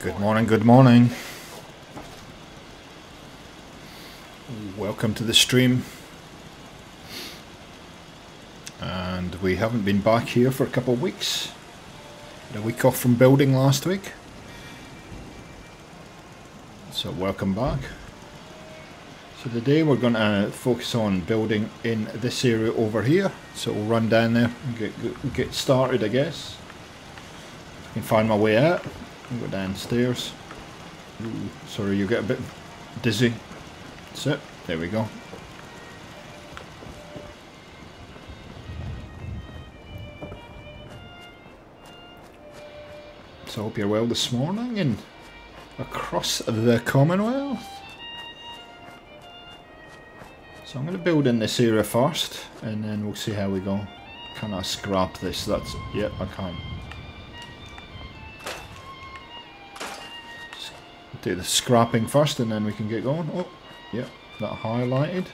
Good morning, good morning. Welcome to the stream. And we haven't been back here for a couple of weeks. Had a week off from building last week. So welcome back. So today we're going to focus on building in this area over here. So we'll run down there and get started, I guess. If I can find my way out. I'll go downstairs. Ooh, sorry, you get a bit dizzy. That's it. There we go. So I hope you're well this morning and across the Commonwealth. So I'm going to build in this area first and then we'll see how we go. Can I scrap this? That's, yep, I can. Do the scrapping first and then we can get going. Oh, yeah, that highlighted.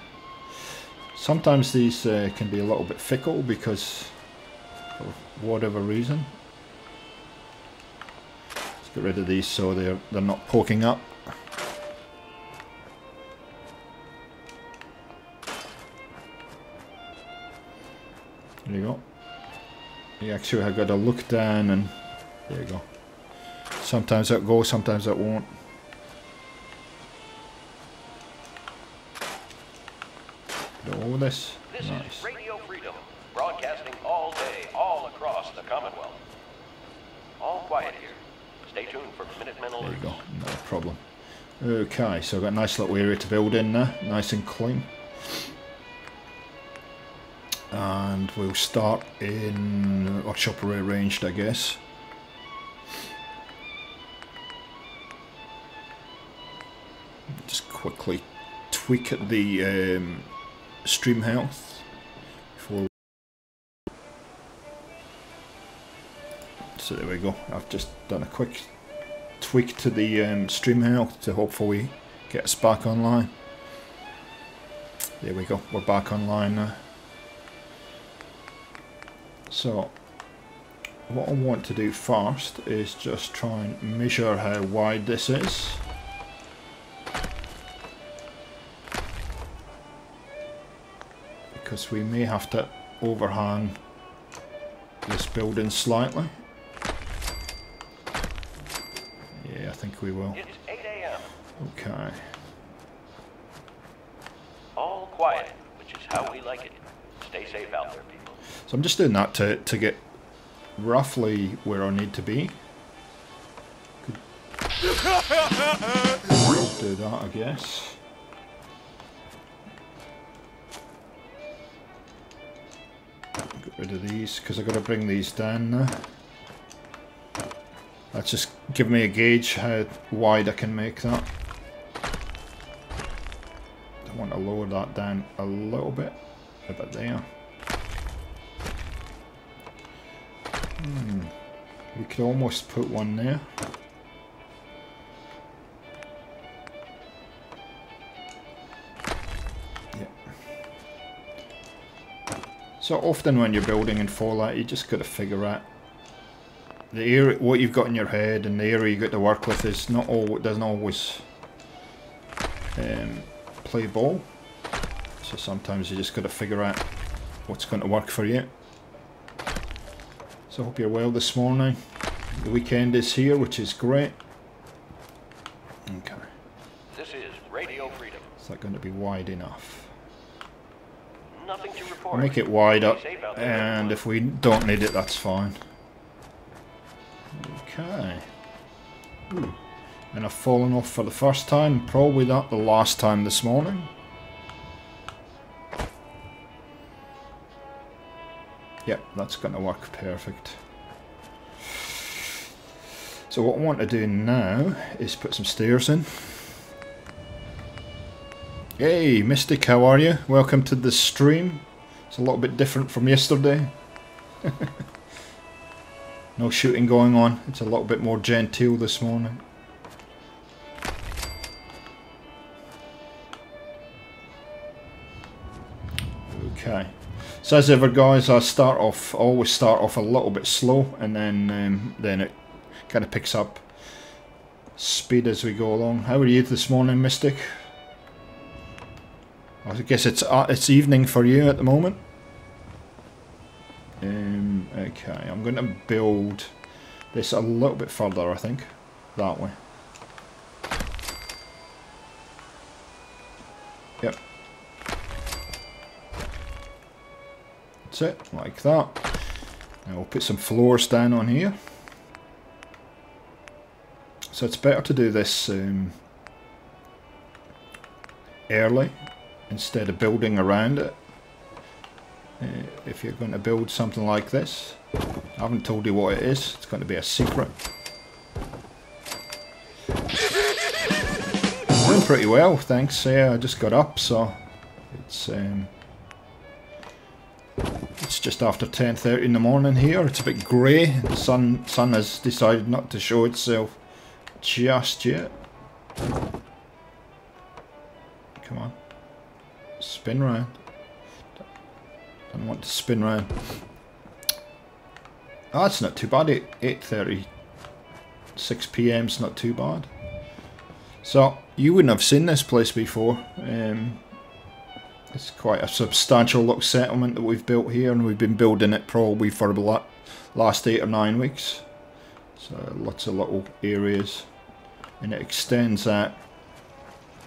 Sometimes these can be a little bit fickle because of whatever reason. Let's get rid of these so they're not poking up. There you go. You actually have got to look down and there you go. Sometimes that goes, sometimes that won't. All this. This nice. is Radio Freedom, broadcasting all day, all across the Commonwealth. All quiet here. Stay tuned for Minutemen alerts. There you go, no problem. Okay, so I've got a nice little area to build in there, nice and clean. And we'll start in workshop rearranged, I guess. Just quickly tweak the stream health before. So there we go. I've just done a quick tweak to the stream health to hopefully get us back online. There we go. We're back online now. So what I want to do first is just try and measure how wide this is. Because we may have to overhang this building slightly. Yeah, I think we will. It's 8 a.m. Okay. All quiet, which is how we like it. Stay safe out there, people. So I'm just doing that to get roughly where I need to be. Could do that, I guess. Get rid of these because I've got to bring these down now. That's just give me a gauge how wide I can make that. I want to lower that down a little bit, about there. We could almost put one there. So often when you're building in Fallout, you just got to figure out the area, what you've got in your head, and the area you got to work with is not all. Doesn't always play ball. So sometimes you just got to figure out what's going to work for you. So I hope you're well this morning. The weekend is here, which is great. Okay. This is Radio Freedom. Is that going to be wide enough? Nothing to report. I'll make it wider, Stay safe out there, and everyone. if we don't need it, that's fine. Okay. Ooh. And I've fallen off for the first time, probably not the last time this morning. Yep, that's going to work perfect. So what I want to do now is put some stairs in. Hey, Mystic, how are you? Welcome to the stream. It's a little bit different from yesterday. No shooting going on. It's a little bit more genteel this morning. Okay. So as ever, guys, I always start off a little bit slow, and then it kind of picks up speed as we go along. How are you this morning, Mystic? I guess it's evening for you at the moment. Okay, I'm going to build this a little bit further, I think, that way. Yep. That's it, like that. Now we'll put some floors down on here. So it's better to do this early instead of building around it. If you're going to build something like this, I haven't told you what it is. It's going to be a secret. Doing pretty well, thanks. Yeah, I just got up, so it's just after 10:30 in the morning here. It's a bit grey. The sun has decided not to show itself just yet. Come on, spin round. Don't want to spin round. Oh, that's not too bad. 8:36 p.m.'s not too bad. So you wouldn't have seen this place before. It's quite a substantial look settlement that we've built here, and we've been building it probably for the last 8 or 9 weeks. So lots of little areas, and it extends that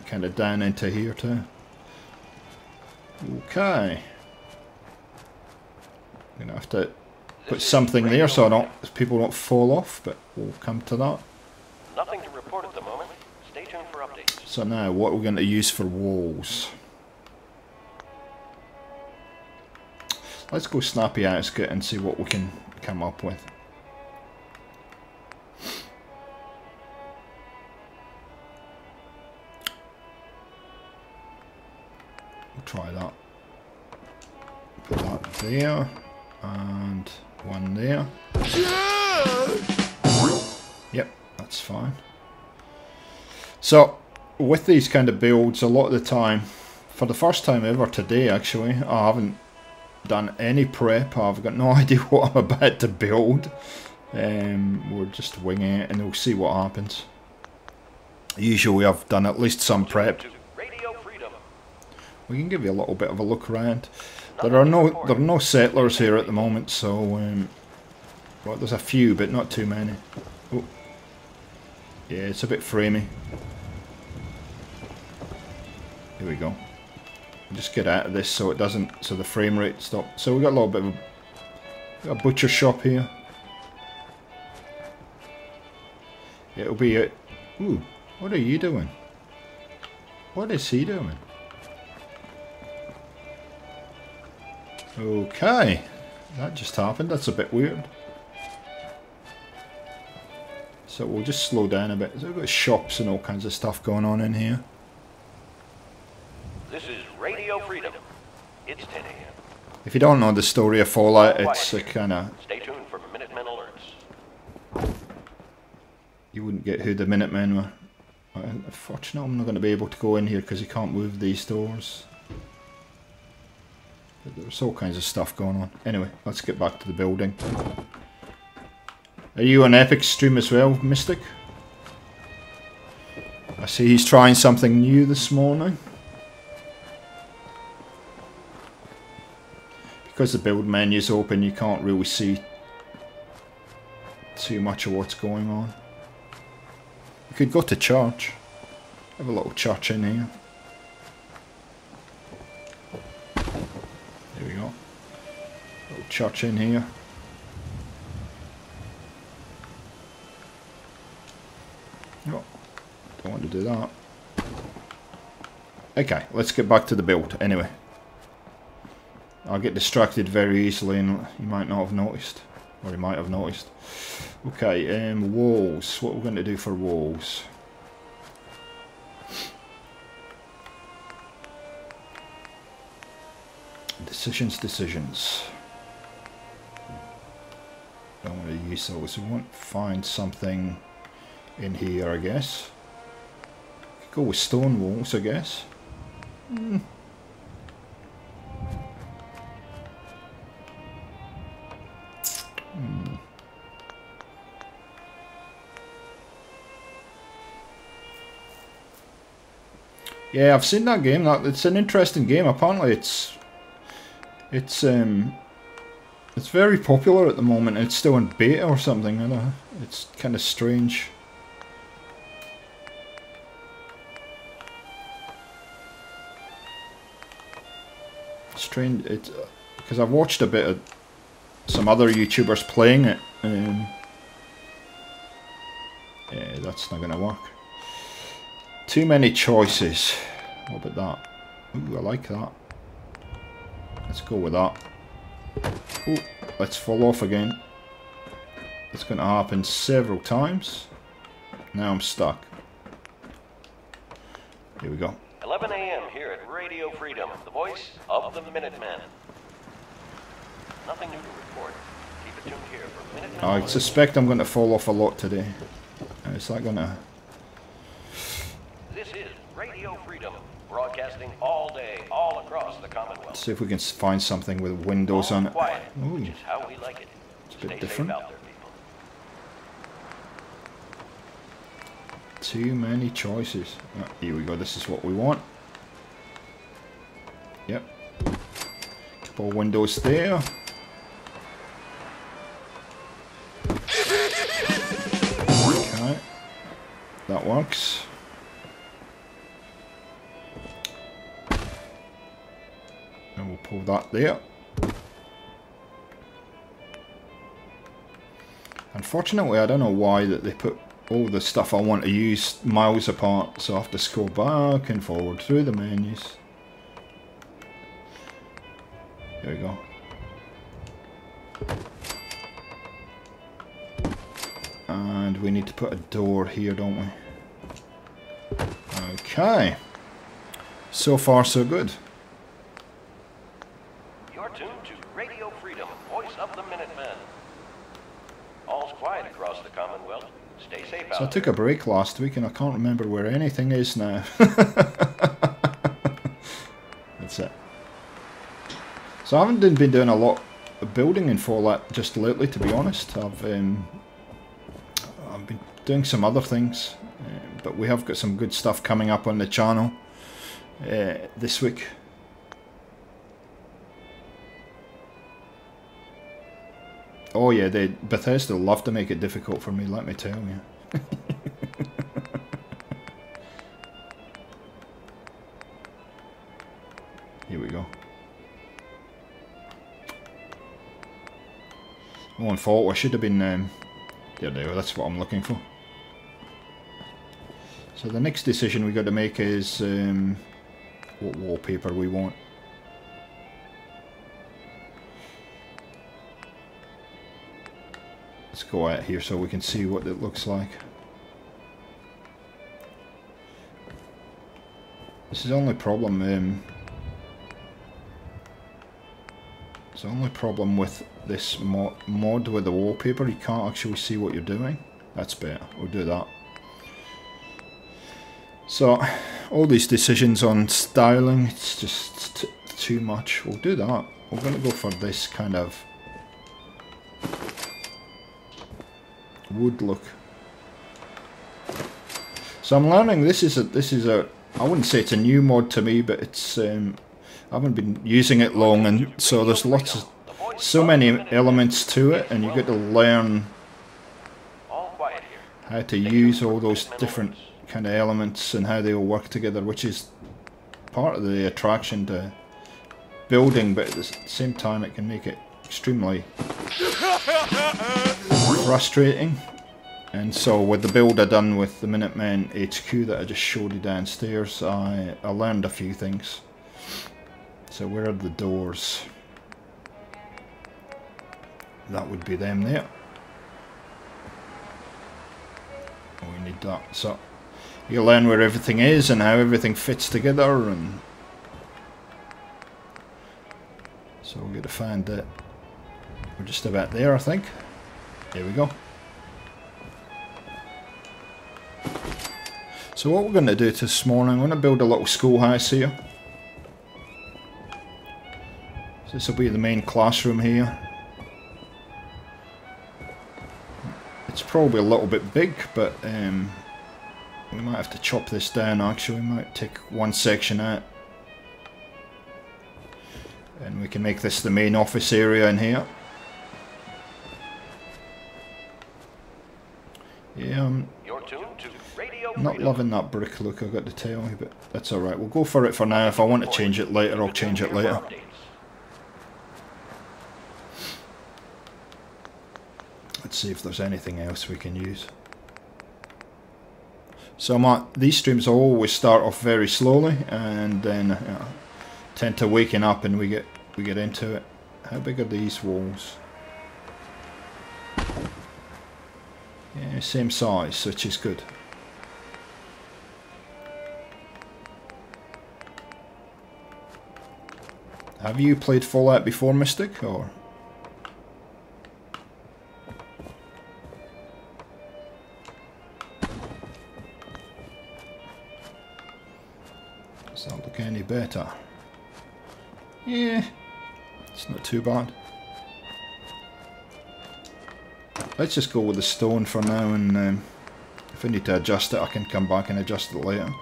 kind of down into here too. Okay. I'm gonna have to put something there so people don't fall off, but we'll come to that. Nothing to report at the moment. Stay tuned for updates. So now, what are we going to use for walls? Let's go Snappy Outskit and see what we can come up with. We'll try that. Put that there. And one there. Yep, that's fine. So, with these kind of builds, a lot of the time, for the first time ever today actually, I haven't done any prep. I've got no idea what I'm about to build. We're just winging it and we'll see what happens. Usually I've done at least some prep. We can give you a little bit of a look around. There are no settlers here at the moment, so well, there's a few, but not too many. Oh. Yeah, it's a bit framey. Here we go. Just get out of this so it doesn't, so the frame rate stops. So we got a little bit of a butcher shop here. It'll be a. Ooh, what are you doing? What is he doing? Okay, that just happened. That's a bit weird. So we'll just slow down a bit. So we've got shops and all kinds of stuff going on in here. This is Radio Freedom. It's 10 a.m. If you don't know the story of Fallout, it's a kind of... Stay tuned for Minutemen alerts. You wouldn't get who the Minutemen were. Unfortunately, I'm not going to be able to go in here because you can't move these doors. But there's all kinds of stuff going on. Anyway, let's get back to the building. Are you on Epic stream as well, Mystic? I see he's trying something new this morning. Because the build menu's open, you can't really see too much of what's going on. You could go to church. Have a little church in here. There we go. Little church in here. Oh, don't want to do that. Okay, let's get back to the build anyway. I'll get distracted very easily and you might not have noticed. Or you might have noticed. Okay, walls. What we're going to do for walls. Decisions. Don't want to use those. We want to find something in here, I guess. Could go with stone walls, I guess. Yeah, I've seen that game. It's an interesting game. Apparently, it's very popular at the moment. It's still in beta or something. I don't know. It's kind of strange. Strange. It because I've watched a bit of some other YouTubers playing it. Yeah, that's not gonna work. Too many choices. What about that? Ooh, I like that. Let's go with that. Ooh, let's fall off again. It's going to happen several times. Now I'm stuck. Here we go. 11 a.m. here at Radio Freedom, the voice of the Minutemen. Nothing new to report. Keep it tuned here for Minutemen. I suspect I'm going to fall off a lot today. Is that going to... This is Radio Freedom, broadcasting all day, all across the Commonwealth. Let's see if we can find something with windows on it. Quiet, Ooh, which is how we like it. it's a bit Stay different. safe out there, people. Too many choices. Ah, here we go. This is what we want. Yep. Couple of windows there. Okay. That works. And we'll pull that there. Unfortunately, I don't know why that they put all the stuff I want to use miles apart, so I have to scroll back and forward through the menus. There we go. And we need to put a door here, don't we? Okay. So far, so good. You're tuned to Radio Freedom, voice of the Minutemen. All's quiet across the Commonwealth. Stay safe out So I took a break last week and I can't remember where anything is now. That's it. So I haven't been doing a lot of building in Fallout just lately, to be honest. I've been doing some other things, but we have got some good stuff coming up on the channel this week. Oh yeah, Bethesda love to make it difficult for me, let me tell you. Here we go. Oh, and fault, I should have been... there they go, that's what I'm looking for. So the next decision we got to make is what wallpaper we want. Let's go out here so we can see what it looks like. This is the only problem. It's the only problem with this mod with the wallpaper. You can't actually see what you're doing. That's better. We'll do that. So, all these decisions on styling, it's just too much. We'll do that. We're going to go for this kind of wood look. So I'm learning this is a I wouldn't say it's a new mod to me, but it's I haven't been using it long, and so there's so many elements to it, and you get to learn how to use all those different kind of elements and how they all work together, which is part of the attraction to building, but at the same time it can make it extremely frustrating. And so with the build I done with the Minutemen HQ that I just showed you downstairs, I learned a few things. So where are the doors? That would be them there. We need that. So you learn where everything is and how everything fits together, and so we're going to find that we're just about there, I think. There we go. So what we're going to do this morning, I'm going to build a little schoolhouse here. So this will be the main classroom here. It's probably a little bit big, but We might have to chop this down actually, we might take one section out. And we can make this the main office area in here. Yeah, I'm not loving that brick look, I've got to tell you, but that's alright. We'll go for it for now. If I want to change it later, I'll change it later. Let's see if there's anything else we can use. So these streams always start off very slowly, and then tend to waken up and we get into it. How big are these walls? Yeah, same size, which is good. Have you played Fallout before, Mystic, or? Does that look any better? Yeah, it's not too bad. Let's just go with the stone for now, and if I need to adjust it, I can come back and adjust it later.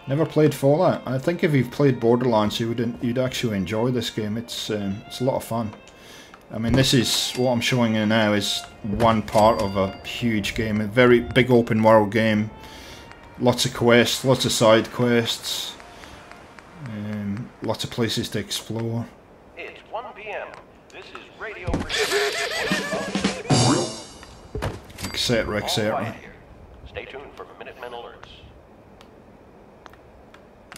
Never played Fallout. I think if you've played Borderlands, you'd actually enjoy this game. It's a lot of fun. I mean, this is what I'm showing you now is one part of a huge game, a very big open world game. Lots of quests, lots of side quests, lots of places to explore. It's 1 p.m. This is Radio Etc. etc. Stay tuned for Minutemen alerts.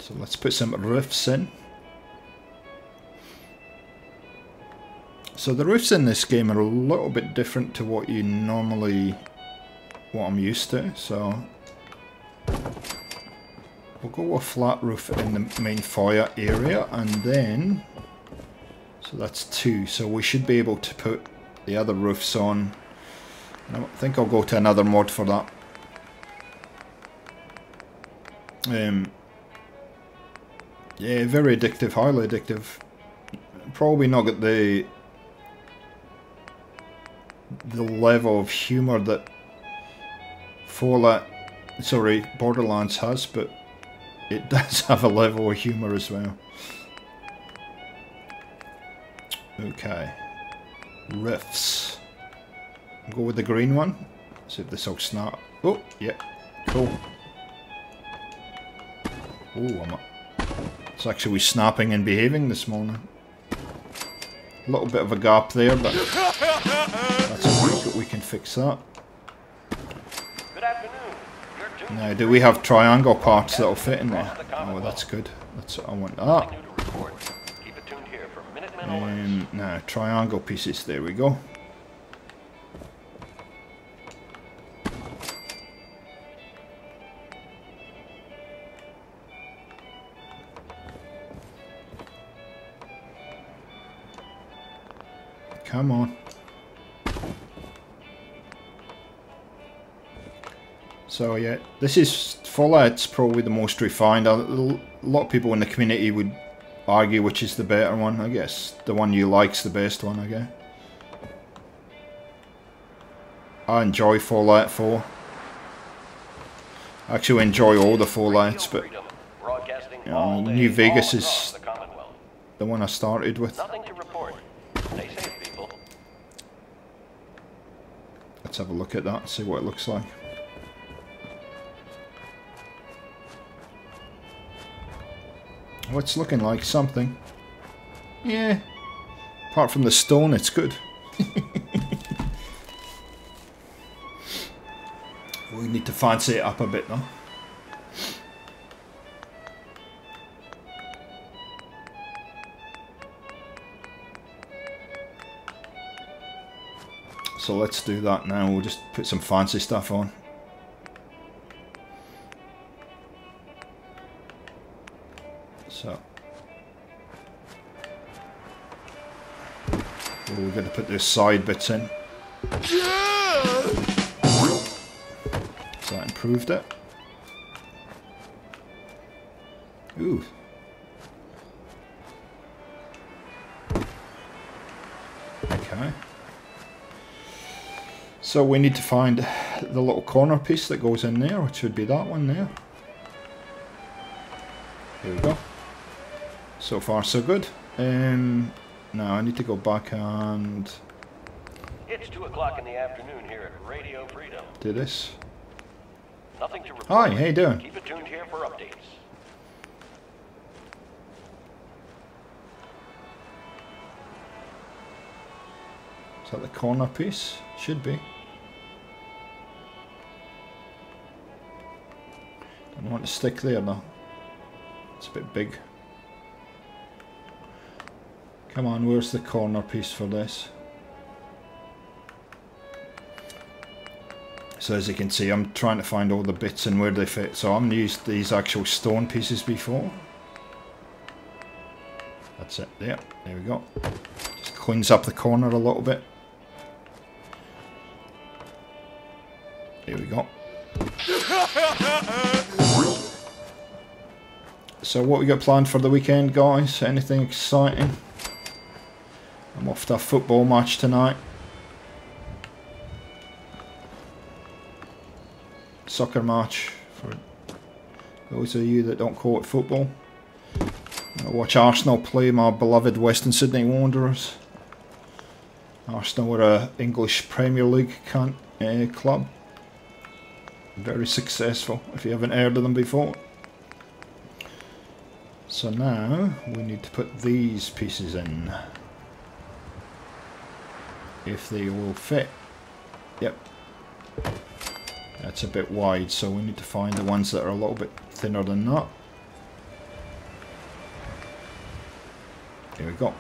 So let's put some roofs in. So the roofs in this game are a little bit different to what I'm used to. So we'll go with a flat roof in the main foyer area, and then, so that's 2. So we should be able to put the other roofs on. I think I'll go to another mod for that. Yeah, very addictive, highly addictive. Probably not at the level of humour that Borderlands has, but it does have a level of humour as well. Okay, riffs. I'll go with the green one. See if this will snap. Oh, yeah, cool. Oh, it's actually snapping and behaving this morning. A little bit of a gap there, but that's okay, we can fix that. Good afternoon. Now, do we have triangle parts that'll fit in there? Oh, that's good. That's what I want. Keep it tuned here for Minutemen alerts. Now, triangle pieces. There we go. Come on. So yeah, this is Fallout's probably the most refined. A lot of people in the community would argue which is the better one. I guess the one you like's the best one, I guess. I enjoy Fallout 4. I actually enjoy all the Fallouts, but you know, New Vegas is the one I started with. Nothing to report. Stay safe, people. Let's have a look at that, see what it looks like. Oh, it's looking like something. Yeah. Apart from the stone, it's good. We need to fancy it up a bit though. So let's do that now. We'll just put some fancy stuff on. So So we're going to put those side bits in. So that improved it. Ooh. Okay. So we need to find the little corner piece that goes in there, which would be that one there. Here we go. So far so good. Now I need to go back and... It's 2 o'clock in the afternoon here at Radio Freedom. do this. Nothing to report. Hi, how you doing? Keep it tuned here for updates. Is that the corner piece? Should be. Don't want to stick there though. It's a bit big. Come on, where's the corner piece for this? So as you can see, I'm trying to find all the bits and where they fit. So I'm used these actual stone pieces before. That's it, there we go. Just cleans up the corner a little bit. There we go. So what we got planned for the weekend, guys? Anything exciting? I'm off to a football match tonight. Soccer match for those of you that don't call it football. I watch Arsenal play my beloved Western Sydney Wanderers. Arsenal are an English Premier League club. Very successful, if you haven't heard of them before. So now we need to put these pieces in. If they will fit. Yep. That's a bit wide, so we need to find the ones that are a little bit thinner than that. Here we go.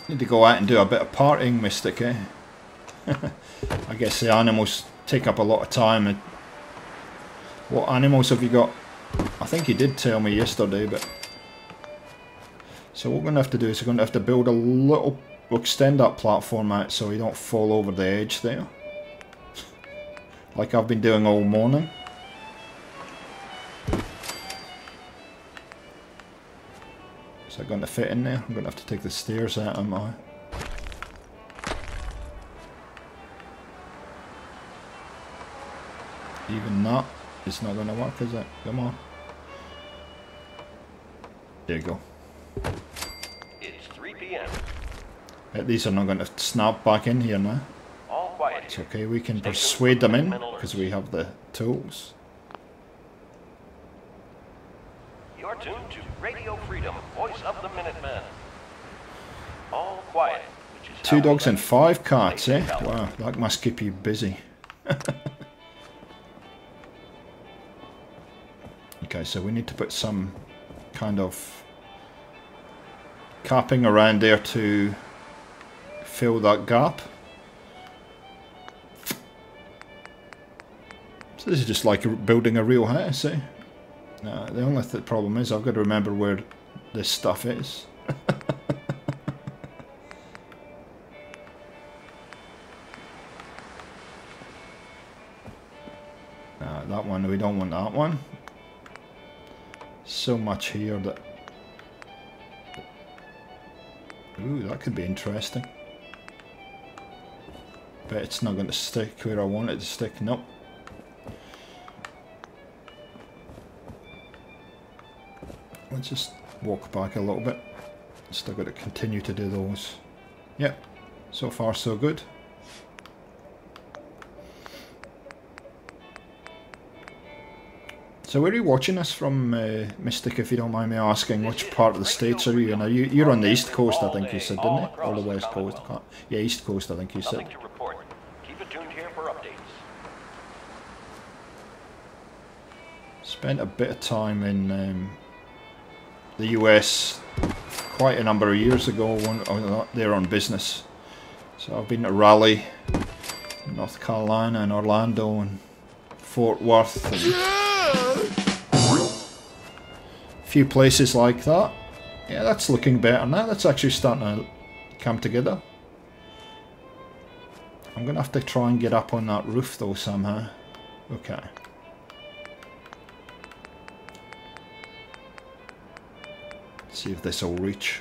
Need to go out and do a bit of partying, Mystic, eh? I guess the animals take up a lot of time. And what animals have you got? I think he did tell me yesterday, but... So what we're going to have to do is we're going to have to build a little... We'll extend that platform out so we don't fall over the edge there. Like I've been doing all morning. Is that going to fit in there? I'm going to have to take the stairs out, am I? Even that is not going to work, is it? Come on. There you go. It's 3 p.m. These are not going to snap back in here now. All quiet. It's okay, we can persuade them in because we have the tools. You're tuned to Radio Freedom, voice of the Minutemen. All quiet. Which is 2 dogs and 5 cats, eh? Wow, that must keep you busy. Okay, so we need to put some kind of capping around there to fill that gap. So this is just like building a real house, eh? The only problem is I've got to remember where this stuff is. That one, we don't want that one. So much here that... Ooh, that could be interesting. But it's not going to stick where I want it to stick. Nope. Let's just walk back a little bit. Still got to continue to do those. Yep. So far so good. So where are you watching us from, Mystic, if you don't mind me asking? Which part of the States are you in? You're on the East Coast, I think you said, didn't you? Or the West Coast? Yeah, East Coast, I think you said. Nothing to report. Keep it tuned here for updates. Spent a bit of time in the US quite a number of years ago there on business. So I've been to Raleigh, North Carolina and Orlando and Fort Worth and a few places like that. Yeah, that's looking better now. That's actually starting to come together. I'm going to have to try and get up on that roof though somehow. Okay. See if this will reach.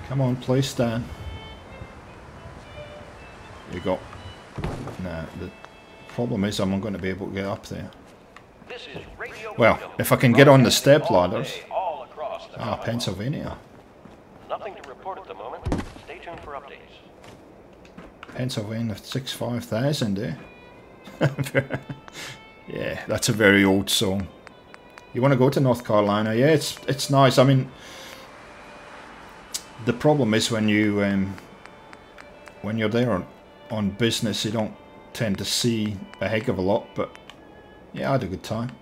Come on, please stand. There you go. Nah, the problem is I'm not going to be able to get up there. Well, if I can get on the step ladders. Ah, Pennsylvania. Nothing to report at the moment. Stay tuned for updates. Pennsylvania 65,000, eh? Yeah, that's a very old song. You want to go to North Carolina? Yeah, it's nice. I mean, the problem is when you're there on business, you don't tend to see a heck of a lot. But yeah, I had a good time.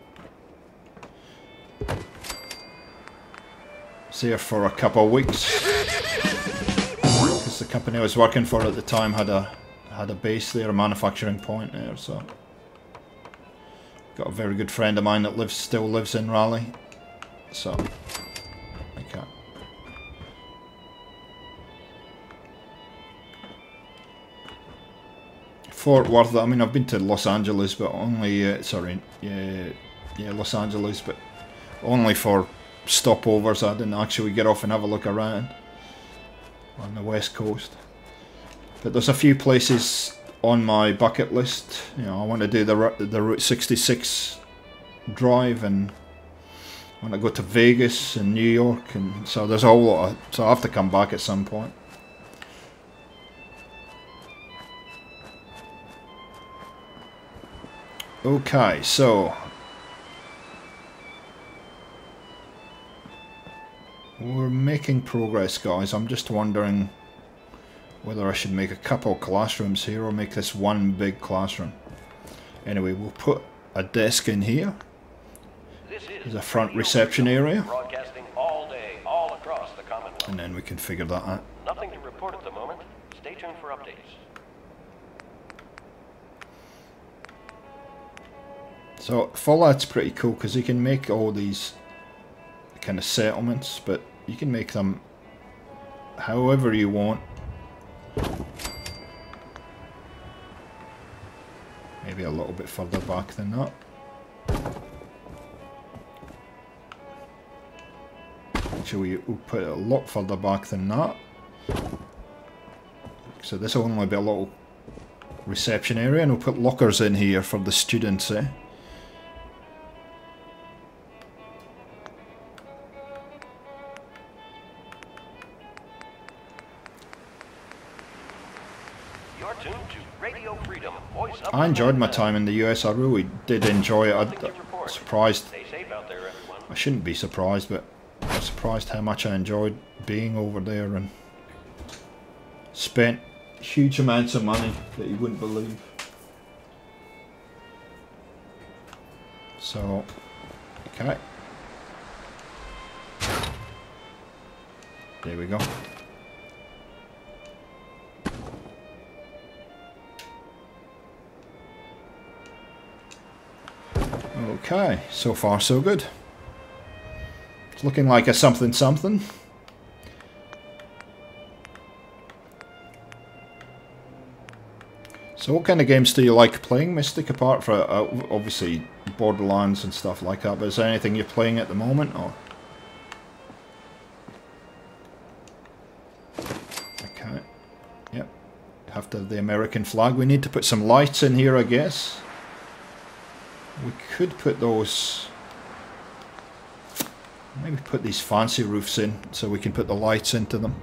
Was here for a couple of weeks because the company I was working for at the time had a base there, a manufacturing point there. So got a very good friend of mine that still lives in Raleigh. So okay. Fort Worth. I mean, I've been to Los Angeles, but only Los Angeles, but only for stopovers. I didn't actually get off and have a look around on the west coast. But there's a few places on my bucket list. You know, I want to do the Route 66 drive, and I want to go to Vegas and New York, and so there's a whole lot of, so I have to come back at some point. Okay, so we're making progress, guys. I'm just wondering whether I should make a couple classrooms here or make this one big classroom. Anyway, we'll put a desk in here. There's a front reception area. Broadcasting all day, all across the Commonwealth. And then we can figure that out. Nothing to report at the moment. Stay tuned for updates. So Fallout's pretty cool because you can make all these kind of settlements, but you can make them however you want. Maybe a little bit further back than that. Actually, we'll put it a lot further back than that. So this will only be a little reception area, and we'll put lockers in here for the students, eh? I enjoyed my time in the US. I really did enjoy it. I'm surprised. I shouldn't be surprised, but I'm surprised how much I enjoyed being over there and spent huge amounts of money that you wouldn't believe. So, okay. There we go. Okay, so far so good. It's looking like a something something. So what kind of games do you like playing, Mystic, apart from obviously Borderlands and stuff like that, but is there anything you're playing at the moment? Or okay, yep, have to have the American flag. We need to put some lights in here, I guess. We could put those, maybe put these fancy roofs in so we can put the lights into them.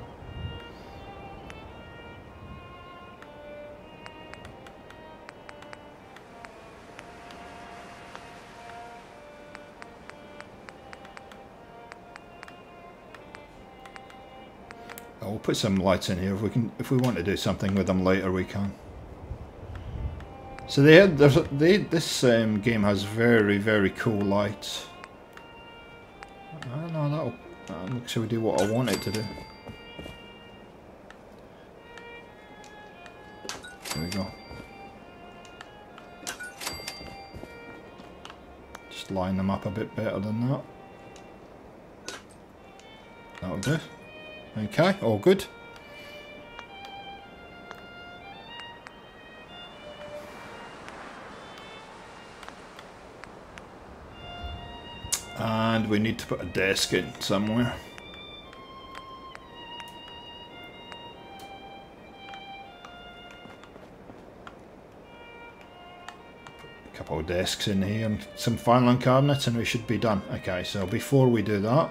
We'll put some lights in here. If we want to do something with them later, we can. So this game has very, very cool lights. I don't know, that'll actually do what I want it to do. There we go. Just line them up a bit better than that. That'll do. Okay, all good. And we need to put a desk in somewhere. A couple of desks in here and some filing cabinets and we should be done. Okay, so before we do that,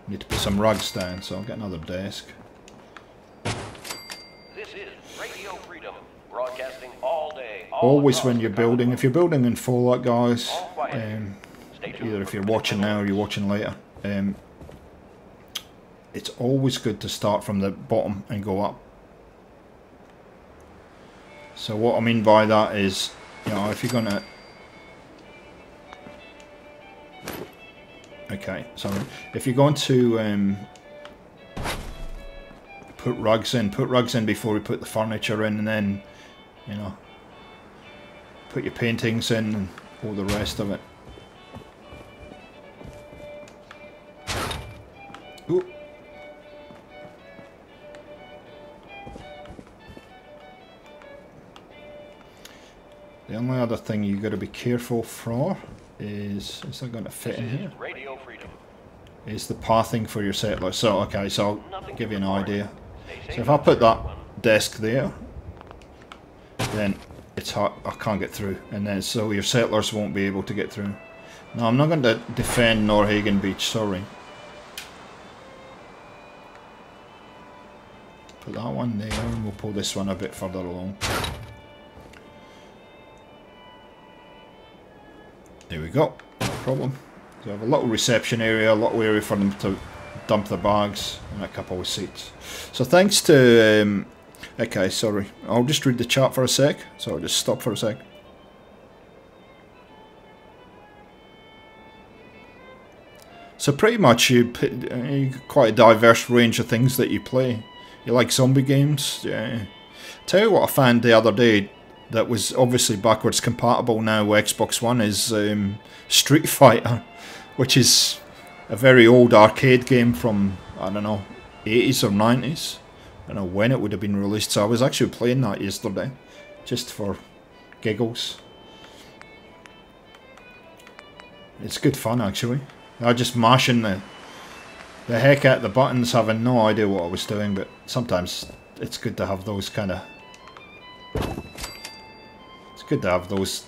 we need to put some rugs down, so I'll get another desk. This is Radio Freedom, broadcasting all day. Always when you're building, if you're building in Fallout, guys, either if you're watching now or you're watching later, it's always good to start from the bottom and go up. So what I mean by that is, you know, if you're gonna... Okay, so if you're going to put rugs in before we put the furniture in, and then, you know, put your paintings in and all the rest of it. Ooh. The only other thing you got to be careful for is that going to fit in here? Radio Freedom. Is the pathing for your settlers. So okay, so I'll give you an idea. So if I put that desk there, then it's hard, I can't get through, and then so your settlers won't be able to get through. Now I'm not going to defend Norhagen Beach, sorry. Put that one there, and we'll pull this one a bit further along. There we go, no problem. So I have a little reception area, a little area for them to dump their bags, and a couple of seats. So thanks to... okay, sorry. I'll just read the chat for a sec. So I'll just stop for a sec. So pretty much you quite a diverse range of things that you play. You like zombie games? Yeah. Tell you what I found the other day that was obviously backwards compatible now with Xbox One is Street Fighter, which is a very old arcade game from, I don't know, 80s or 90s. I don't know when it would have been released, so I was actually playing that yesterday, just for giggles. It's good fun actually. I was just mashing the heck out the buttons, having no idea what I was doing, but sometimes it's good to have those kind of... It's good to have those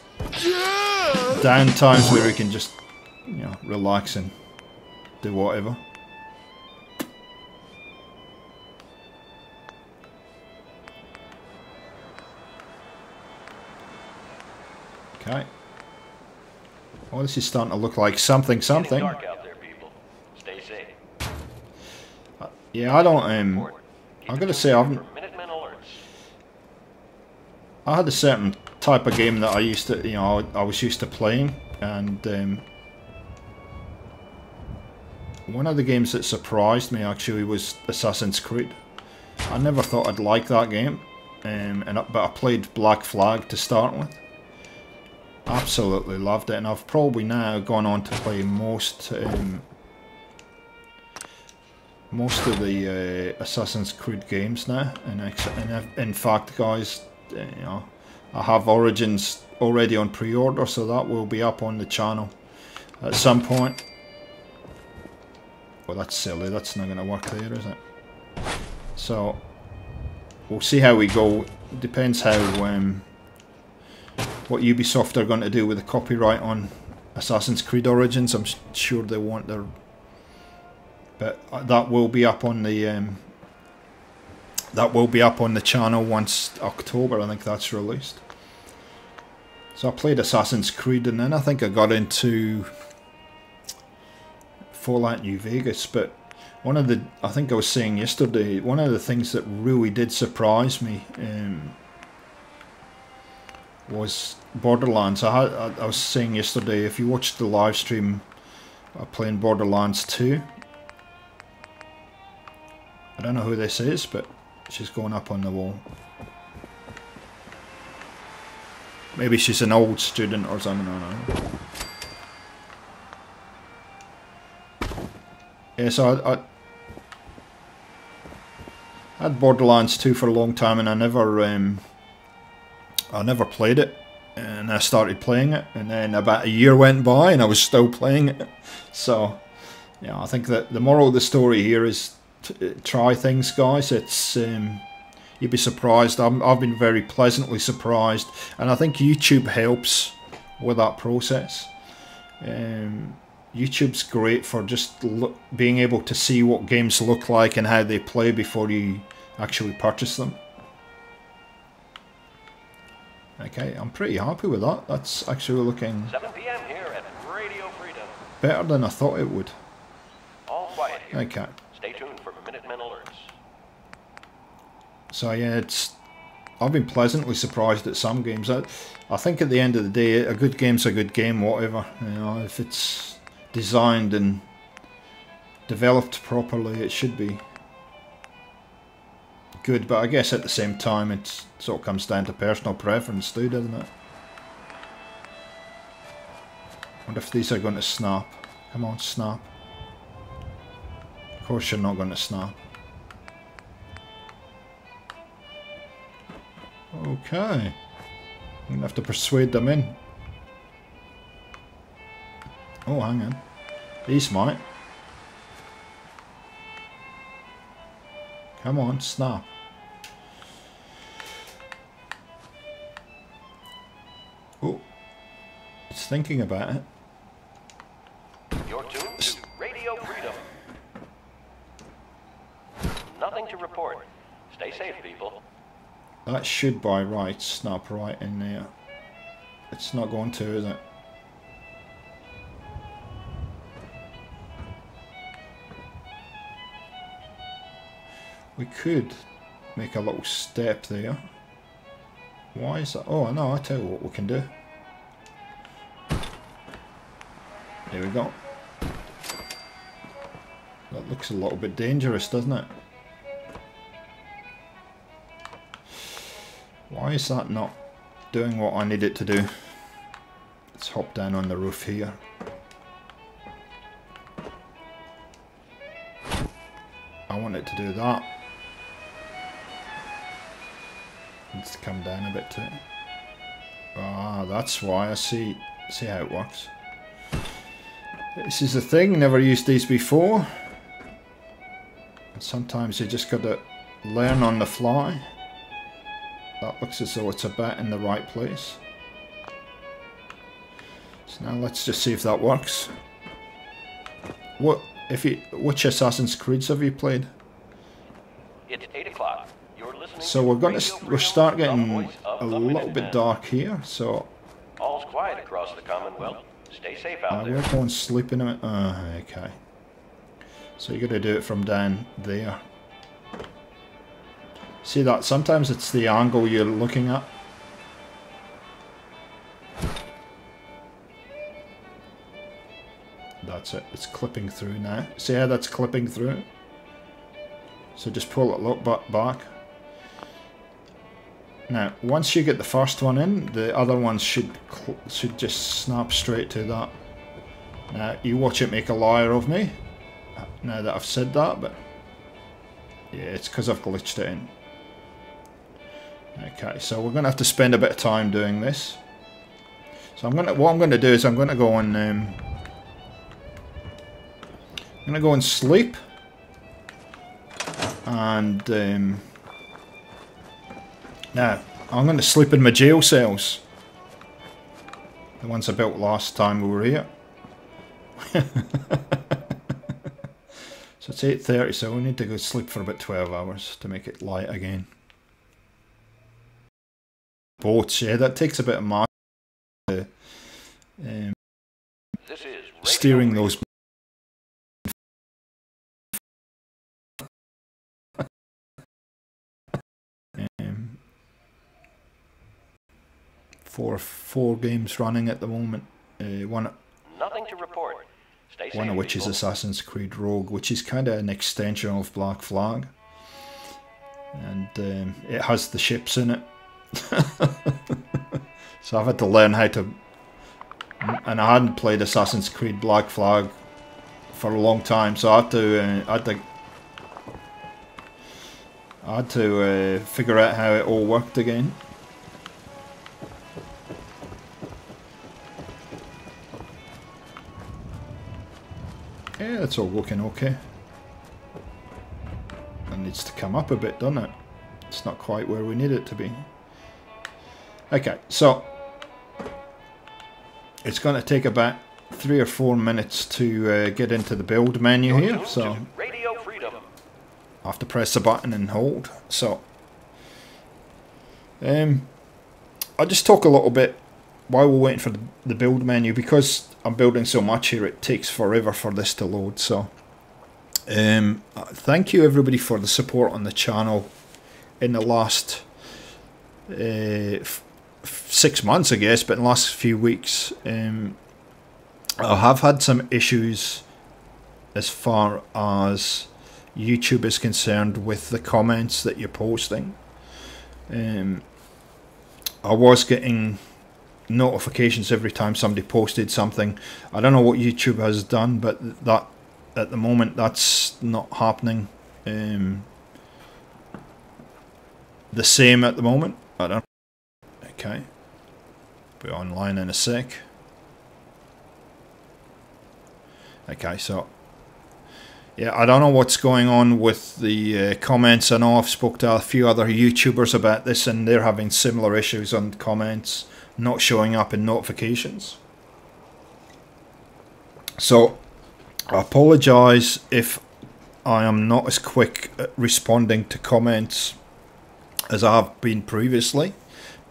down times where you can just, you know, relax and do whatever. Okay. Oh, this is starting to look like something. Getting dark out there, people. Stay safe. Yeah, I don't. I'm gonna say I haven't. I had a certain type of game that I used to, you know, I was used to playing, and one of the games that surprised me actually was Assassin's Creed. I never thought I'd like that game, but I played Black Flag to start with. Absolutely loved it, and I've probably now gone on to play most of the Assassin's Creed games now. And in fact, guys, you know, I have Origins already on pre-order, so that will be up on the channel at some point. Well, that's silly. That's not going to work there, is it? So we'll see how we go. Depends how what Ubisoft are going to do with the copyright on Assassin's Creed Origins. I'm sure they want their... But that will be up on the channel once October, I think that's released. So I played Assassin's Creed, and then I think I got into Fallout New Vegas. But one of the, I think I was saying yesterday, one of the things that really did surprise me was Borderlands. I was saying yesterday, if you watched the live stream I'm playing Borderlands 2. I don't know who this is, but she's going up on the wall. Maybe she's an old student or something, I don't know. Yeah, so I had Borderlands 2 for a long time, and I never played it. And I started playing it, and then about a year went by, and I was still playing it. So, yeah, I think that the moral of the story here is try things, guys. It's you'd be surprised. I've been very pleasantly surprised, and I think YouTube helps with that process. YouTube's great for just being able to see what games look like and how they play before you actually purchase them. Okay, I'm pretty happy with that. That's actually looking 7 p.m. here at Radio Freedom. better than I thought it would. All quiet here. Okay. Stay tuned for Minutemen alerts. So yeah, I've been pleasantly surprised at some games. I think at the end of the day, a good game's a good game, whatever. You know, if it's designed and developed properly, it should be good. But I guess at the same time, it sort of comes down to personal preference too, doesn't it? I wonder if these are going to snap. Come on, snap. Of course you're not going to snap. Okay. I'm going to have to persuade them in. Oh, hang on. These might. Come on, snap. Oh. It's thinking about it. You're tuned to Radio Freedom. Nothing to report. Stay safe, people. That should by right snap right in there. It's not going to, is it? We could make a little step there. Why is that? Oh no, I tell you what we can do. There we go. That looks a little bit dangerous, doesn't it? Why is that not doing what I need it to do? Let's hop down on the roof here. I want it to do that. Let's come down a bit too. Ah, that's why. I see how it works. This is the thing, never used these before. And sometimes you just gotta learn on the fly. That looks as though it's about in the right place. So now let's just see if that works. Which Assassin's Creeds have you played? It's 8 o'clock. You're listening So to we're start getting a little bit dark here. So all's quiet across the Commonwealth. Stay safe out there. we're going to sleep in a minute. Okay. So you got to do it from down there. See that? Sometimes it's the angle you're looking at. That's it. It's clipping through now. See how that's clipping through? So just pull it a little bit back. Now, once you get the first one in, the other ones should just snap straight to that. Now, you watch it make a liar of me. Now that I've said that, but yeah, it's because I've glitched it in. Okay, so we're going to have to spend a bit of time doing this. So what I'm going to do is I'm going to go and sleep, and now I'm going to sleep in my jail cells, the ones I built last time we were here. So it's 8:30, so we need to go sleep for about 12 hours to make it light again. Boats, yeah, that takes a bit of math. Steering those. Four games running at the moment. Nothing to report. Stay safe, one of which is people. Assassin's Creed Rogue, which is kind of an extension of Black Flag. And it has the ships in it. So I've had to learn how to... And I hadn't played Assassin's Creed Black Flag for a long time, so I had to figure out how it all worked again. Yeah, it's all looking okay. It needs to come up a bit, doesn't it? It's not quite where we need it to be. Okay, so it's going to take about 3 or 4 minutes to get into the build menu here. So Radio Freedom. I have to press the button and hold. So I'll just talk a little bit while we're waiting for the build menu, because I'm building so much here. It takes forever for this to load. So thank you everybody for the support on the channel in the last 6 months, I guess, but in the last few weeks. I have had some issues as far as YouTube is concerned with the comments that you're posting. I was getting notifications every time somebody posted something. I don't know what YouTube has done, but that at the moment that's not happening the same at the moment. I don't know. Okay, be online in a sec. Okay, so yeah, I don't know what's going on with the comments. I know I've spoke to a few other YouTubers about this, and they're having similar issues on comments not showing up in notifications. So I apologise if I am not as quick at responding to comments as I have been previously,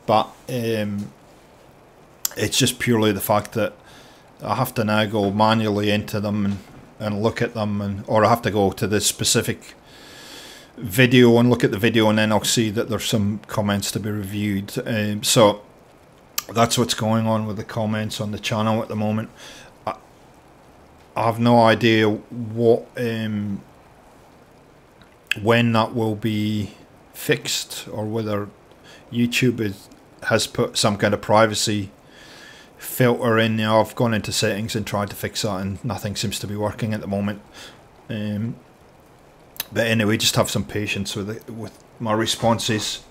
but it's just purely the fact that I have to now go manually into them and look at them, or I have to go to the specific video and look at the video, and then I'll see that there's some comments to be reviewed. So that's what's going on with the comments on the channel at the moment. I have no idea what when that will be fixed, or whether YouTube has put some kind of privacy filter in. You know, I've gone into settings and tried to fix that, and nothing seems to be working at the moment. But anyway, just have some patience with my responses.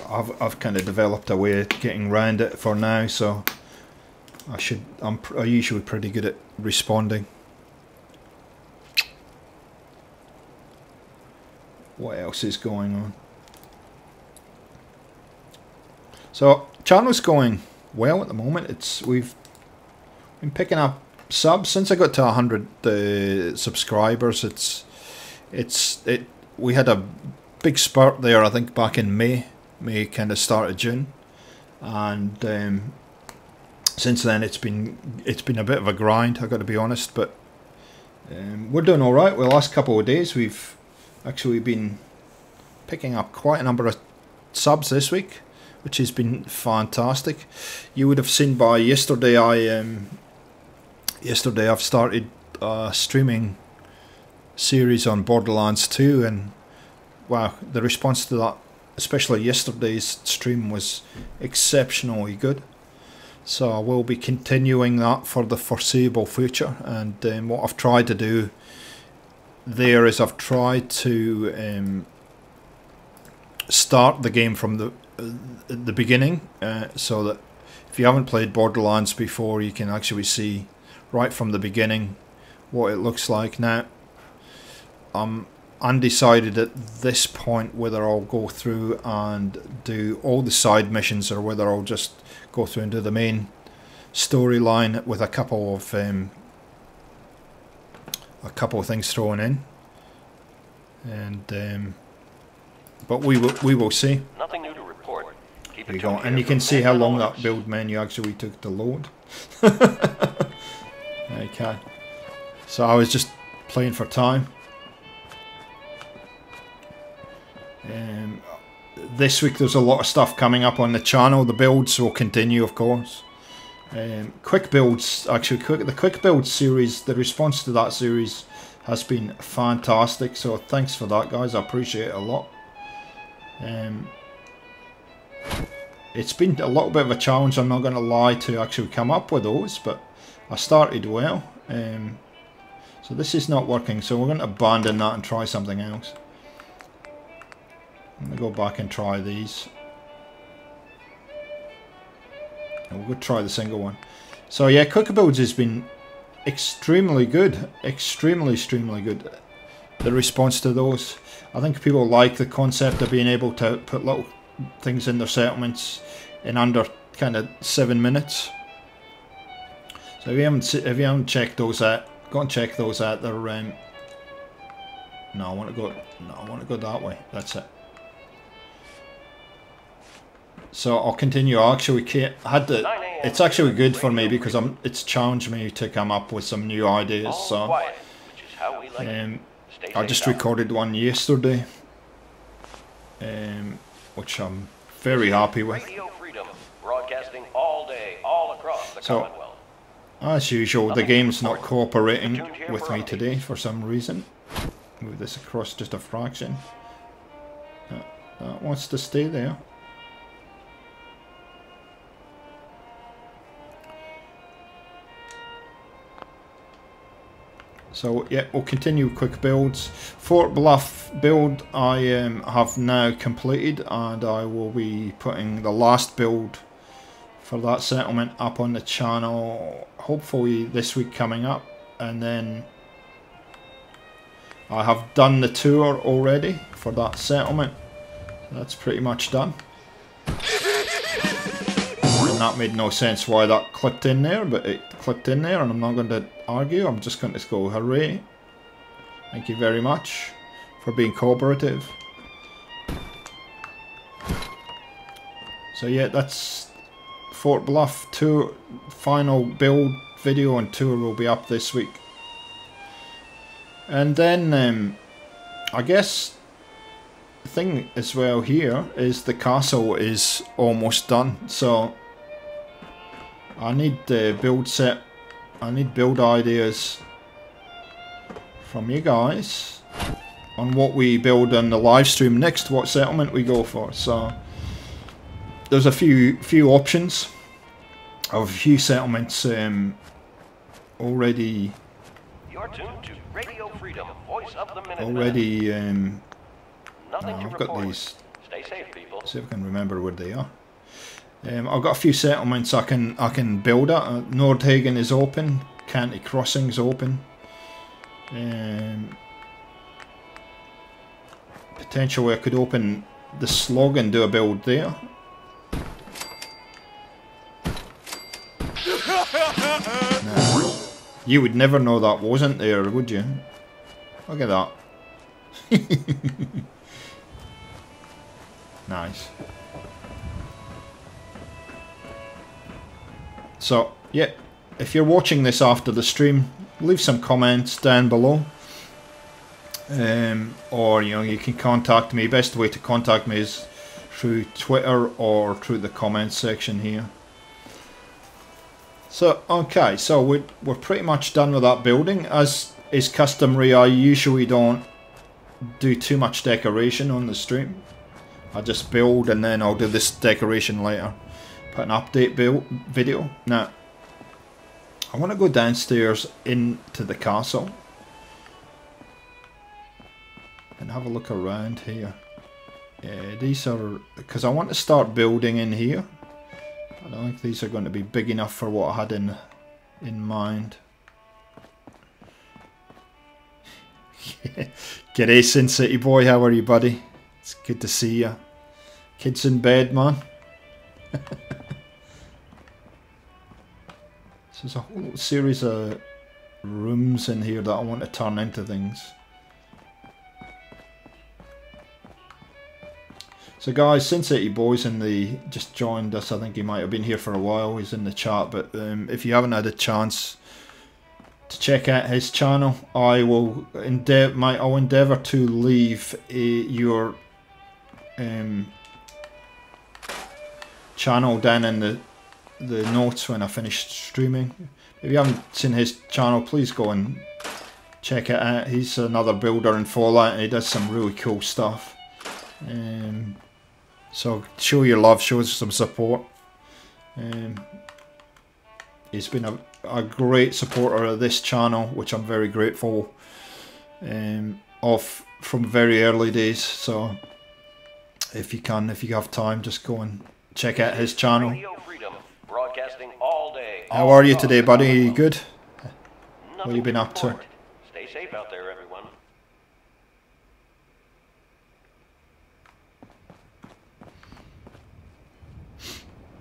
I've kind of developed a way of getting around it for now, so I'm usually pretty good at responding. What else is going on? So channel's going well at the moment. We've been picking up subs since I got to 100 subscribers. We had a big spurt there, I think, back in May kind of start of June, and since then it's been a bit of a grind, I got to be honest, but we're doing all right. Well, the last couple of days we've actually been picking up quite a number of subs this week, which has been fantastic. You would have seen by yesterday, I've started a streaming series on Borderlands 2, and wow, the response to that, especially yesterday's stream, was exceptionally good. So I will be continuing that for the foreseeable future. And what I've tried to do there is I've tried to start the game from the beginning, so that if you haven't played Borderlands before, you can actually see right from the beginning what it looks like. Now, I'm undecided at this point whether I'll go through and do all the side missions, or whether I'll just go through and do the main storyline with a couple of things thrown in, and but we will see. Nothing new to report. Keep There it you go, tuned and you here can for see how long Mandalorians. that build menu actually took to load. Okay, so I was just playing for time. This week there's a lot of stuff coming up on the channel. The builds will continue, of course. Quick builds, actually, the quick build series, the response to that series has been fantastic. So thanks for that, guys. I appreciate it a lot. It's been a little bit of a challenge, I'm not going to lie, to actually come up with those, but I started well. So this is not working, so we're going to abandon that and try something else. I'm going to go back and try these. And we'll go try the single one. So yeah, quick builds has been extremely good. Extremely good. The response to those. I think people like the concept of being able to put little things in their settlements in under kind of 7 minutes. So if you haven't checked those out, go and check those out. They're no, I want to go that way. That's it. So I'll continue. I actually had to. It's actually good for me because it's challenged me to come up with some new ideas. So I just recorded one yesterday, which I'm very happy with. Radio Freedom, broadcasting all day, all across the Commonwealth. As usual, the game's not cooperating with me today for some reason. Move this across just a fraction. That wants to stay there. So yeah, we'll continue quick builds. Fort Bluff build I have now completed, and I will be putting the last build for that settlement up on the channel hopefully this week coming up. And then I have done the tour already for that settlement. That's pretty much done. And that made no sense why that clipped in there, but it clipped in there, and I'm not going to argue. I'm just going to go hooray. Thank you very much for being cooperative. So yeah, that's Fort Bluff tour. Final build video and tour will be up this week. And then I guess the thing as well here is the castle is almost done. So I need the build set. I need build ideas from you guys on what we build on the live stream next, what settlement we go for. So there's a few options of a few settlements already. You're tuned to Radio Freedom, voice of the minute. Already I've got these. Stay safe, people. See if I can remember where they are. I've got a few settlements I can build at. Nordhagen is open. Canty Crossing's open. Potentially I could open the Slug and do a build there. Nah. You would never know that wasn't there, would you? Look at that. Nice. So, yeah, if you're watching this after the stream, leave some comments down below. Or, you know, you can contact me. Best way to contact me is through Twitter or through the comments section here. So, okay, so we're pretty much done with that building. As is customary, I usually don't do too much decoration on the stream. I just build and then I'll do this decoration later. Put an update build video. Now, I want to go downstairs into the castle and have a look around here. These are, because I want to start building in here. I don't think these are going to be big enough for what I had in mind. G'day, Sin City boy, how are you, buddy? It's good to see you. Kids in bed, man. So there's a whole series of rooms in here that I want to turn into things. So guys, Sin City Boy's just joined us. I think he might have been here for a while. He's in the chat, but if you haven't had a chance to check out his channel, I will I'll endeavour to leave your channel down in the notes when I finish streaming. If you haven't seen his channel, please go and check it out. He's another builder in Fallout and he does some really cool stuff. So show your love, show some support. He's been a great supporter of this channel, which I'm very grateful of from very early days. So if you have time, just go and check out his channel. Radio Freedom, broadcasting all day. How are you today, buddy? Are you good? What have you been up to? Stay safe out there, everyone.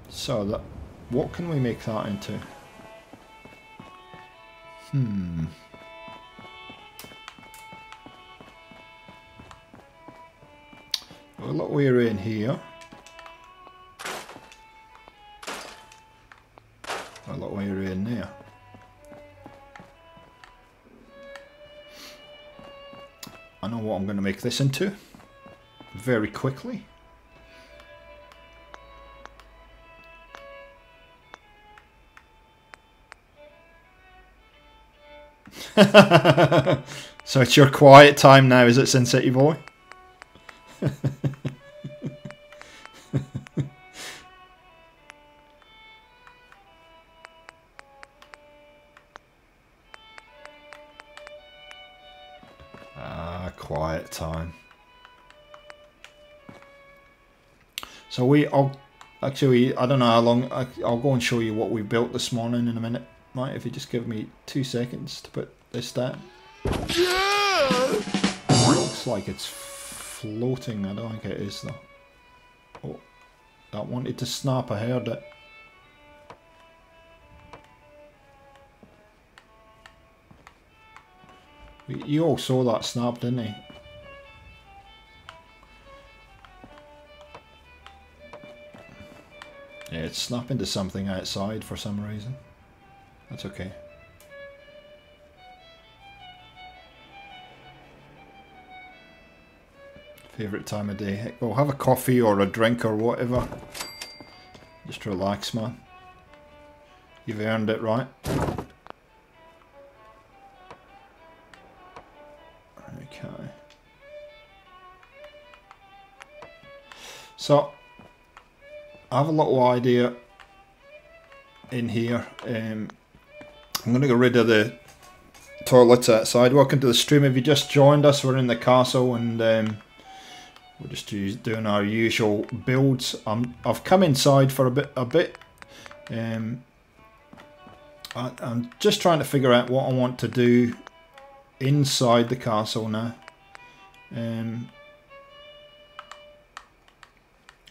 So that, what can we make that into? A little area in here. A little area in there. I know what I'm going to make this into very quickly. So it's your quiet time now, is it, Sin City Boy? Quiet time. So actually, I don't know how long, I'll go and show you what we built this morning in a minute. Right, if you just give me 2 seconds to put this down. Looks like it's floating. I don't think it is though. Oh, that wanted to snap. I heard it. You all saw that snap, didn't you? Yeah, it's snapping to something outside for some reason. That's okay. Favourite time of day? Well, have a coffee or a drink or whatever. Just relax, man. You've earned it, right? Okay. So, I have a little idea in here. I'm going to get rid of the toilets outside. Welcome to the stream. If you just joined us, we're in the castle and we're just doing our usual builds. I've come inside for a bit. I'm just trying to figure out what I want to do inside the castle now.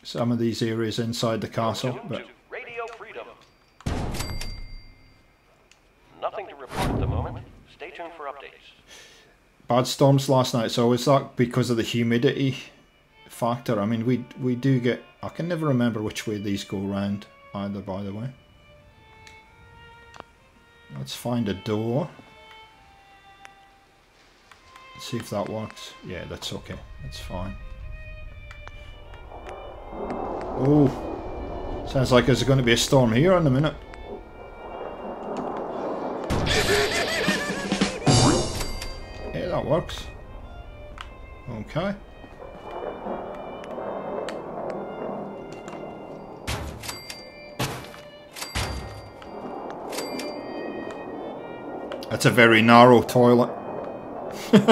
Some of these areas inside the castle, but Radio Freedom. Nothing to report at the moment. Stay tuned for updates. Bad storms last night. So is that because of the humidity factor? I mean, we do get. I can never remember which way these go round either. By the way, let's find a door. Let's see if that works. Yeah, that's okay. That's fine. Oh, sounds like there's going to be a storm here in a minute. Yeah, that works. Okay. That's a very narrow toilet. Yeah,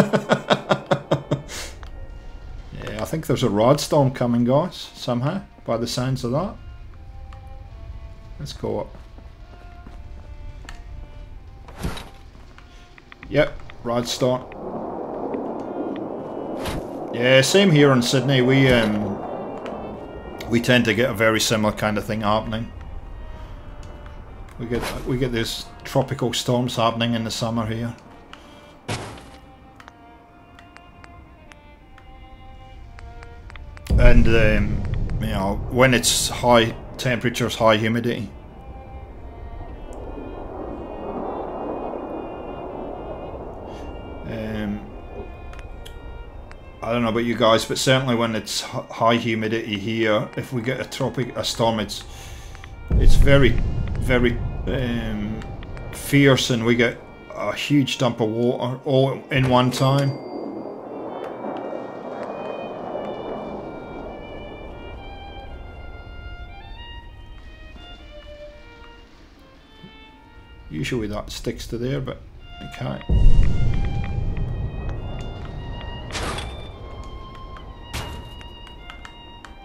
I think there's a rod storm coming, guys, somehow, by the sounds of that. Let's go up. Yep, rod storm. Yeah, same here in Sydney. We tend to get a very similar kind of thing happening. We get these tropical storms happening in the summer here. And you know, when it's high temperatures, high humidity. I don't know about you guys, but certainly when it's high humidity here, if we get a storm, it's it's very, very fierce, and we get a huge dump of water all in one time. Usually that sticks to there, but it can't.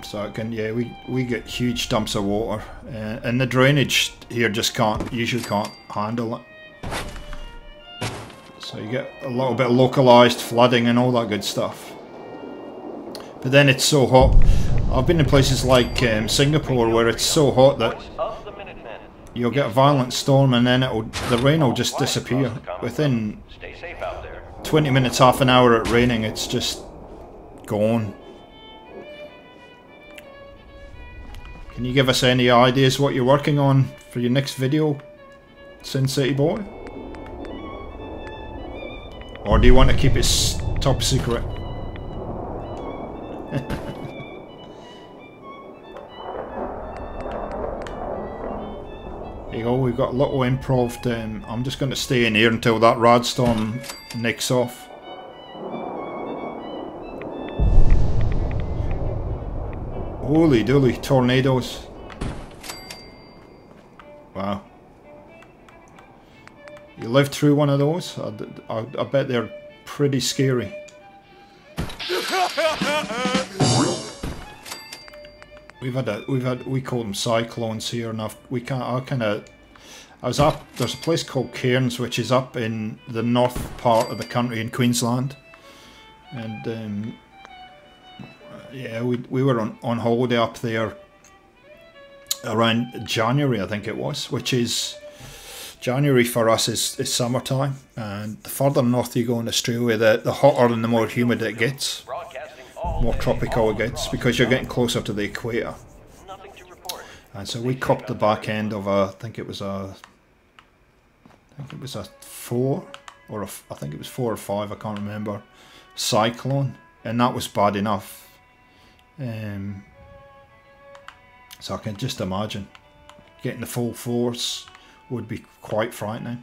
So it can, yeah, we get huge dumps of water, and the drainage here just usually can't handle it. So you get a little bit of localized flooding and all that good stuff. But then it's so hot. I've been in places like Singapore where it's so hot that you'll get a violent storm and then the rain will just disappear. Within 20 minutes, half an hour at raining, it's just gone. Can you give us any ideas what you're working on for your next video, Sin City Boy? Or do you want to keep it top secret? There you go, we've got a little improv. I'm just going to stay in here until that rad storm nicks off. Holy dooly, tornadoes. Wow. You lived through one of those? I bet they're pretty scary. We call them cyclones here, and there's a place called Cairns, which is up in the north part of the country in Queensland, and yeah, we were on holiday up there around January, I think it was, which is January for us is summertime, and the further north you go in Australia, the hotter and the more humid it gets, more tropical it gets, because you're getting closer to the equator. And so we copped the back end of I think it was a 4 or I think it was 4 or 5, I can't remember, cyclone, and that was bad enough. So I can just imagine getting the full force would be quite frightening.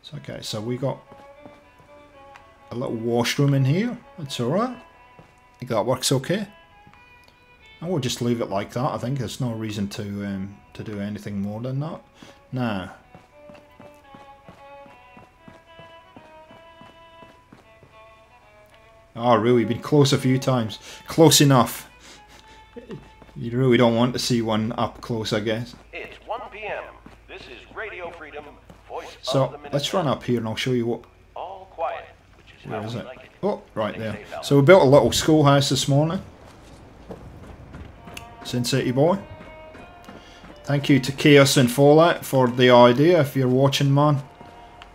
So okay, so we got a little washroom in here. That's alright. I think that works okay. And we'll just leave it like that. I think there's no reason to do anything more than that. Now, oh really, been close a few times. Close enough. You really don't want to see one up close, I guess. It's 1 p.m. This is Radio Freedom, voice so of the let's run up here and I'll show you what. All quiet, which is Where how is we it? like it. Oh, right there. So we built a little schoolhouse this morning. Sin City Boy. Thank you to Chaos and Fallout for the idea. If you're watching, man,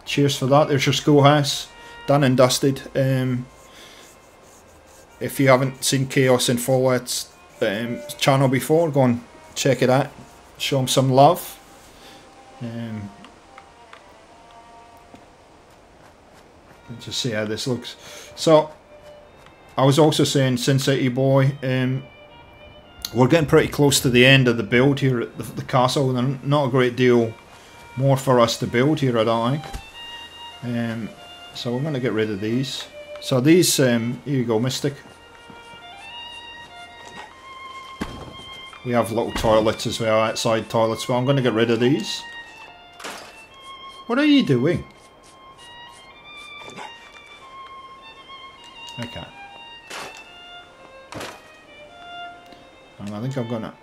cheers for that. There's your schoolhouse, done and dusted. If you haven't seen Chaos and Fallout's channel before, go and check it out. Show him some love. Let's just see how this looks. So, I was also saying, Sin City Boy, we're getting pretty close to the end of the build here at the castle. And not a great deal more for us to build here, I don't think. So we're going to get rid of these. So these, here you go, Mystic. We have little toilets as well, outside toilets, but I'm going to get rid of these. What are you doing? Okay. And I think I'm going to,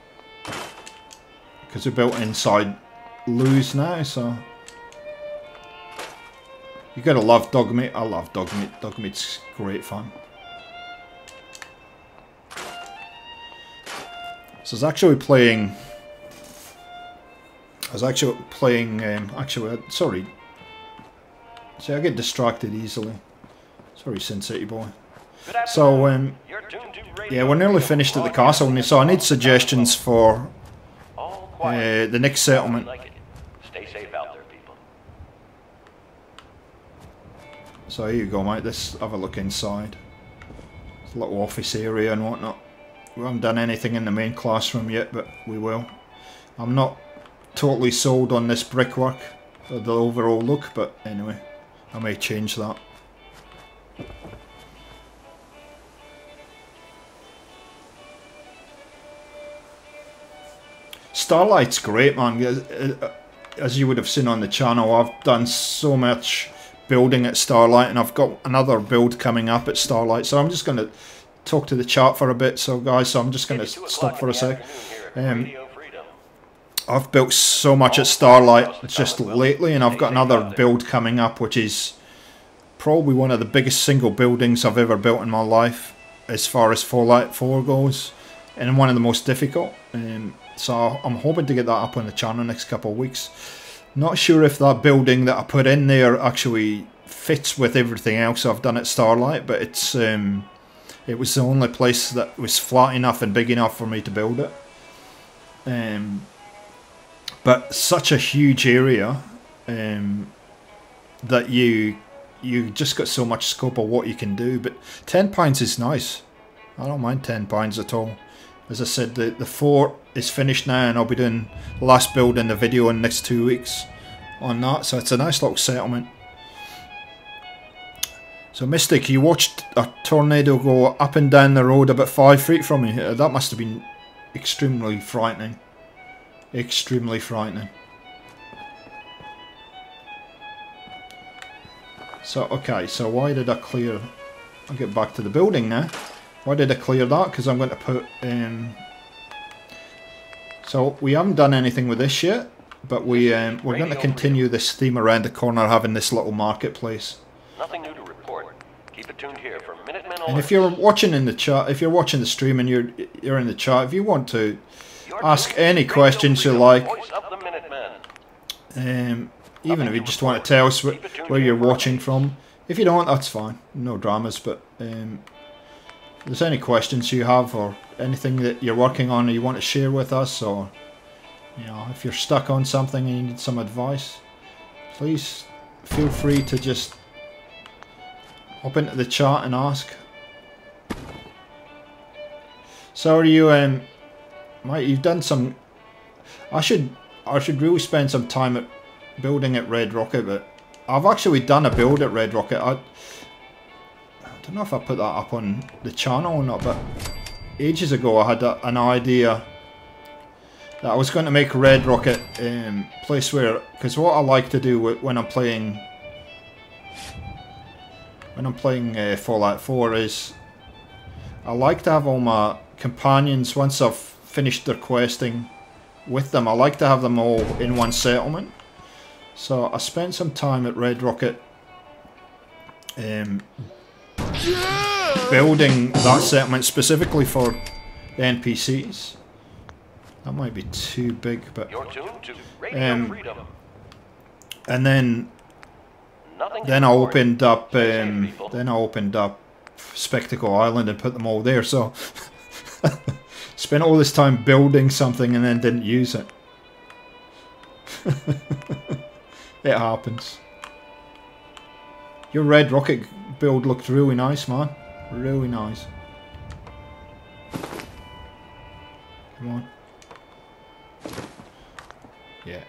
because we're built inside loos now, so you gotta love dog meat. I love dog meat. Dog meat's great fun. So I was actually playing. Sorry. See, I get distracted easily. Sorry, Sin City Boy. So, yeah, we're nearly finished at the castle, so I need suggestions for the next settlement. Stay safe out there, people. So here you go, mate. Let's have a look inside. It's a little office area and whatnot. We haven't done anything in the main classroom yet, but we will. I'm not totally sold on this brickwork, or the overall look, but anyway, I may change that. Starlight's great, man. As you would have seen on the channel, I've done so much building at Starlight, and I've got another build coming up at Starlight, so I'm just going to talk to the chat for a bit. So guys, so I'm just going to stop for a sec. I've built so much at Starlight just lately, and I've got another build coming up, which is probably one of the biggest single buildings I've ever built in my life as far as Fallout 4 goes, and one of the most difficult. So I'm hoping to get that up on the channel next couple of weeks. Not sure if that building that I put in there actually fits with everything else I've done at Starlight, but it's it was the only place that was flat enough and big enough for me to build it. But such a huge area that you just got so much scope of what you can do. But £10 is nice. I don't mind £10 at all. As I said, the fort is finished now, and I'll be doing the last build in the video in the next 2 weeks on that. So it's a nice little settlement. So Mystic, you watched a tornado go up and down the road about 5 feet from you. That must have been extremely frightening. Extremely frightening. So, okay, so why did I clear... I'll get back to the building now. Why did I clear that? Because I'm going to put... So, we haven't done anything with this yet, but we're going to continue this theme around the corner, having this little marketplace. Nothing new to report. Keep it tuned here for Minutemen alerts. And if you're watching in the chat, if you're watching the stream and you're in the chat, if you want to ask any questions you like, even if you just want to tell us where you're watching from. If you don't, that's fine, no dramas. But if there's any questions you have, or anything that you're working on or you want to share with us, or if you're stuck on something and you need some advice, please feel free to just hop into the chat and ask. So are you Mate, you've done some... I should really spend some time at building at Red Rocket, but I've actually done a build at Red Rocket. I don't know if I put that up on the channel or not, but ages ago I had an idea that I was going to make Red Rocket place where... Because what I like to do when I'm playing Fallout 4 is I like to have all my companions, once I've finished their questing with them, I like to have them all in one settlement. So I spent some time at Red Rocket building that settlement specifically for the NPCs. That might be too big, but and then I opened up Spectacle Island and put them all there. So spent all this time building something and then didn't use it. It happens. Your Red Rocket build looked really nice, man. Really nice. Come on. Yeah.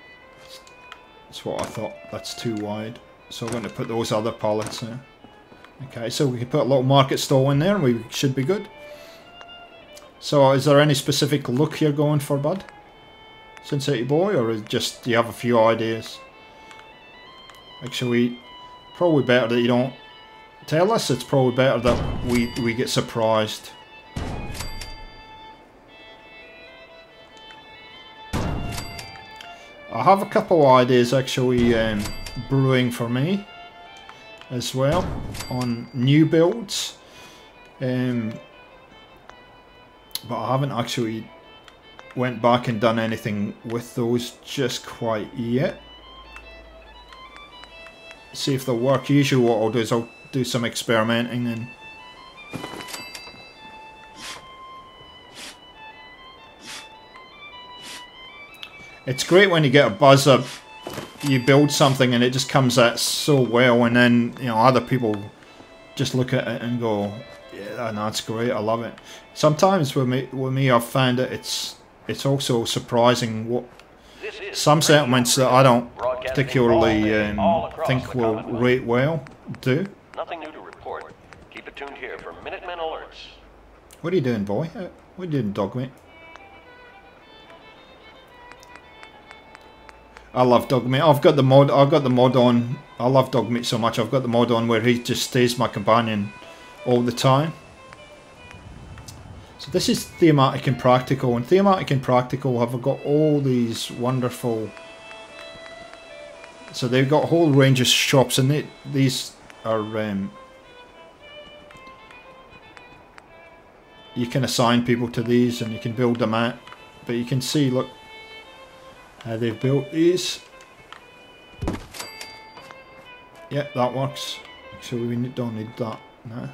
That's what I thought. That's too wide. So I'm going to put those other pallets there. Okay, so we can put a little market stall in there and we should be good. So is there any specific look you're going for, bud? Sin City Boy, or is just do you have a few ideas? Actually, probably better that you don't tell us. It's probably better that we get surprised. I have a couple of ideas actually brewing for me as well on new builds, but I haven't actually went back and done anything with those just quite yet. See if they'll work. Usually what I'll do is I'll do some experimenting and it's great when you get a buzz up, you build something and it just comes out so well, and then other people just look at it and go, yeah, that's great, I love it. Sometimes with me I've found that it's it's also surprising what This is some settlements that I don't broadcasting particularly all day, all across think the will Commonwealth. rate well do. Nothing new to report. Keep it tuned here for Minutemen alerts. What are you doing, boy? What are you doing, dog meat? I love dog meat. I've got the mod on. I love dog meat so much. I've got the mod on where he just stays my companion all the time. So this is thematic and practical, and thematic and practical have got all these wonderful. So they've got a whole range of shops, and these are you can assign people to these, and you can build them out. But you can see, look, how they've built these. Yeah, that works. So we don't need that now.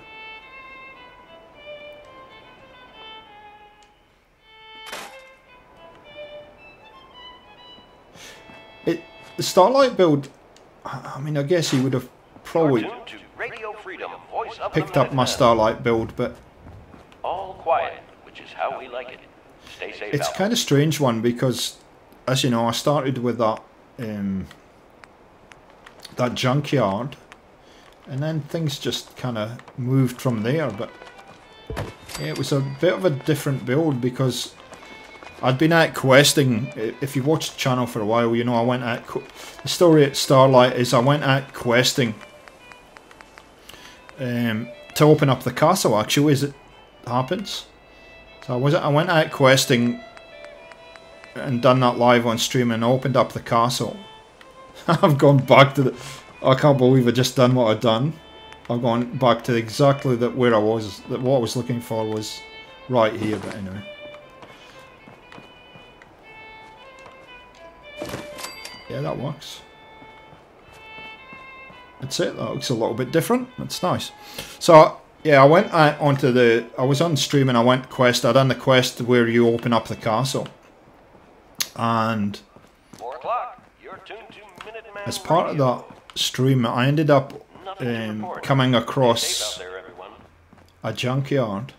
The Starlight build, I mean, I guess he would have probably You're tuned to Radio Freedom, voice of picked the up my Minutemen. Starlight build, but All quiet, which is how we like it. Stay safe it's out. kind of strange one because, as you know, I started with that that junkyard, and then things just kind of moved from there. But yeah, it was a bit of a different build because I'd been out questing. If you watched the channel for a while, you know I went out. The story at Starlight is I went out questing to open up the castle. Actually, as it happens, so I went out questing and done that live on stream and opened up the castle. I've gone back to the. I can't believe I just done what I've done. I've gone back to exactly where I was. That what I was looking for was right here. But anyway. Yeah, that works. That's it. That looks a little bit different. That's nice. So yeah, I went out onto the. I was on stream and I went quest. I done the quest where you open up the castle, and 4 o'clock. You're tuned to Minutemen as part of Radio. that stream, I ended up Nothing to report. coming Stay safe across out there, everyone. a junkyard,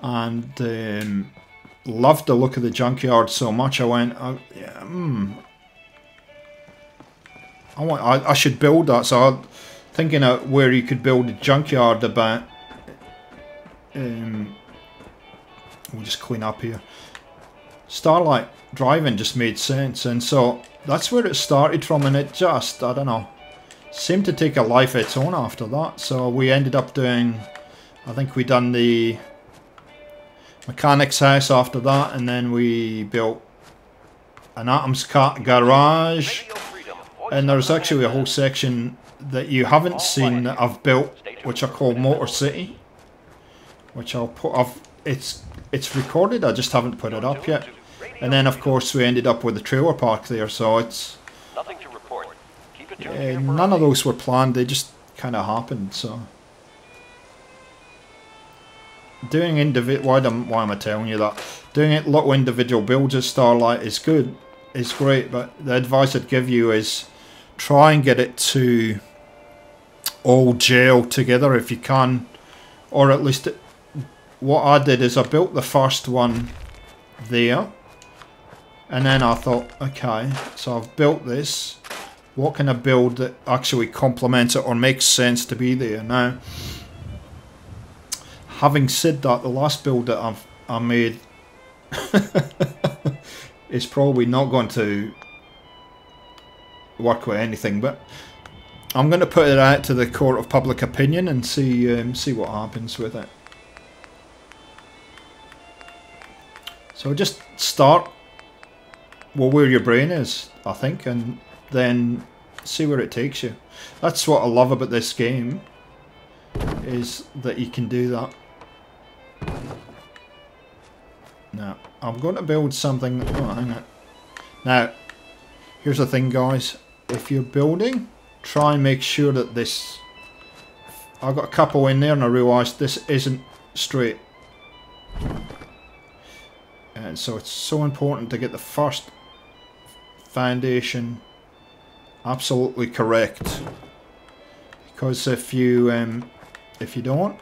and loved the look of the junkyard so much. I went, I should build that. So I'm thinking of where you could build a junkyard about. We'll just clean up here. Starlight driving just made sense, and so that's where it started from, and it just, I don't know, seemed to take a life of its own after that. So we ended up doing, I think we done the mechanic's house after that, and then we built an Atom's Cat garage, Radio Freedom, voice and of there's the actually a whole Minutemen. section that you haven't seen that I've built, which I call Motor City, which I'll put. It's recorded. I just haven't put it up yet. And then of course we ended up with the trailer park there. So it's Nothing to report. Keep it tuned here for none of updates. those were planned. They just kind of happened. So doing why am I telling you that? Doing it little individual builds of Starlight is good, is great. But the advice I'd give you is try and get it to all gel together if you can, or at least what I did is I built the first one there, and then I thought, okay, so I've built this, what can I build that actually complements it or makes sense to be there? Now, having said that, the last build that I made is probably not going to work with anything, but I'm going to put it out to the court of public opinion and see what happens with it. So just start where your brain is, I think, and then see where it takes you. That's what I love about this game, is that you can do that. Now, I'm going to build something. Oh, hang on. Now, here's the thing, guys. If you're building, try and make sure that this. I got a couple in there, and I realised this isn't straight. And so it's so important to get the first foundation absolutely correct, because if you don't,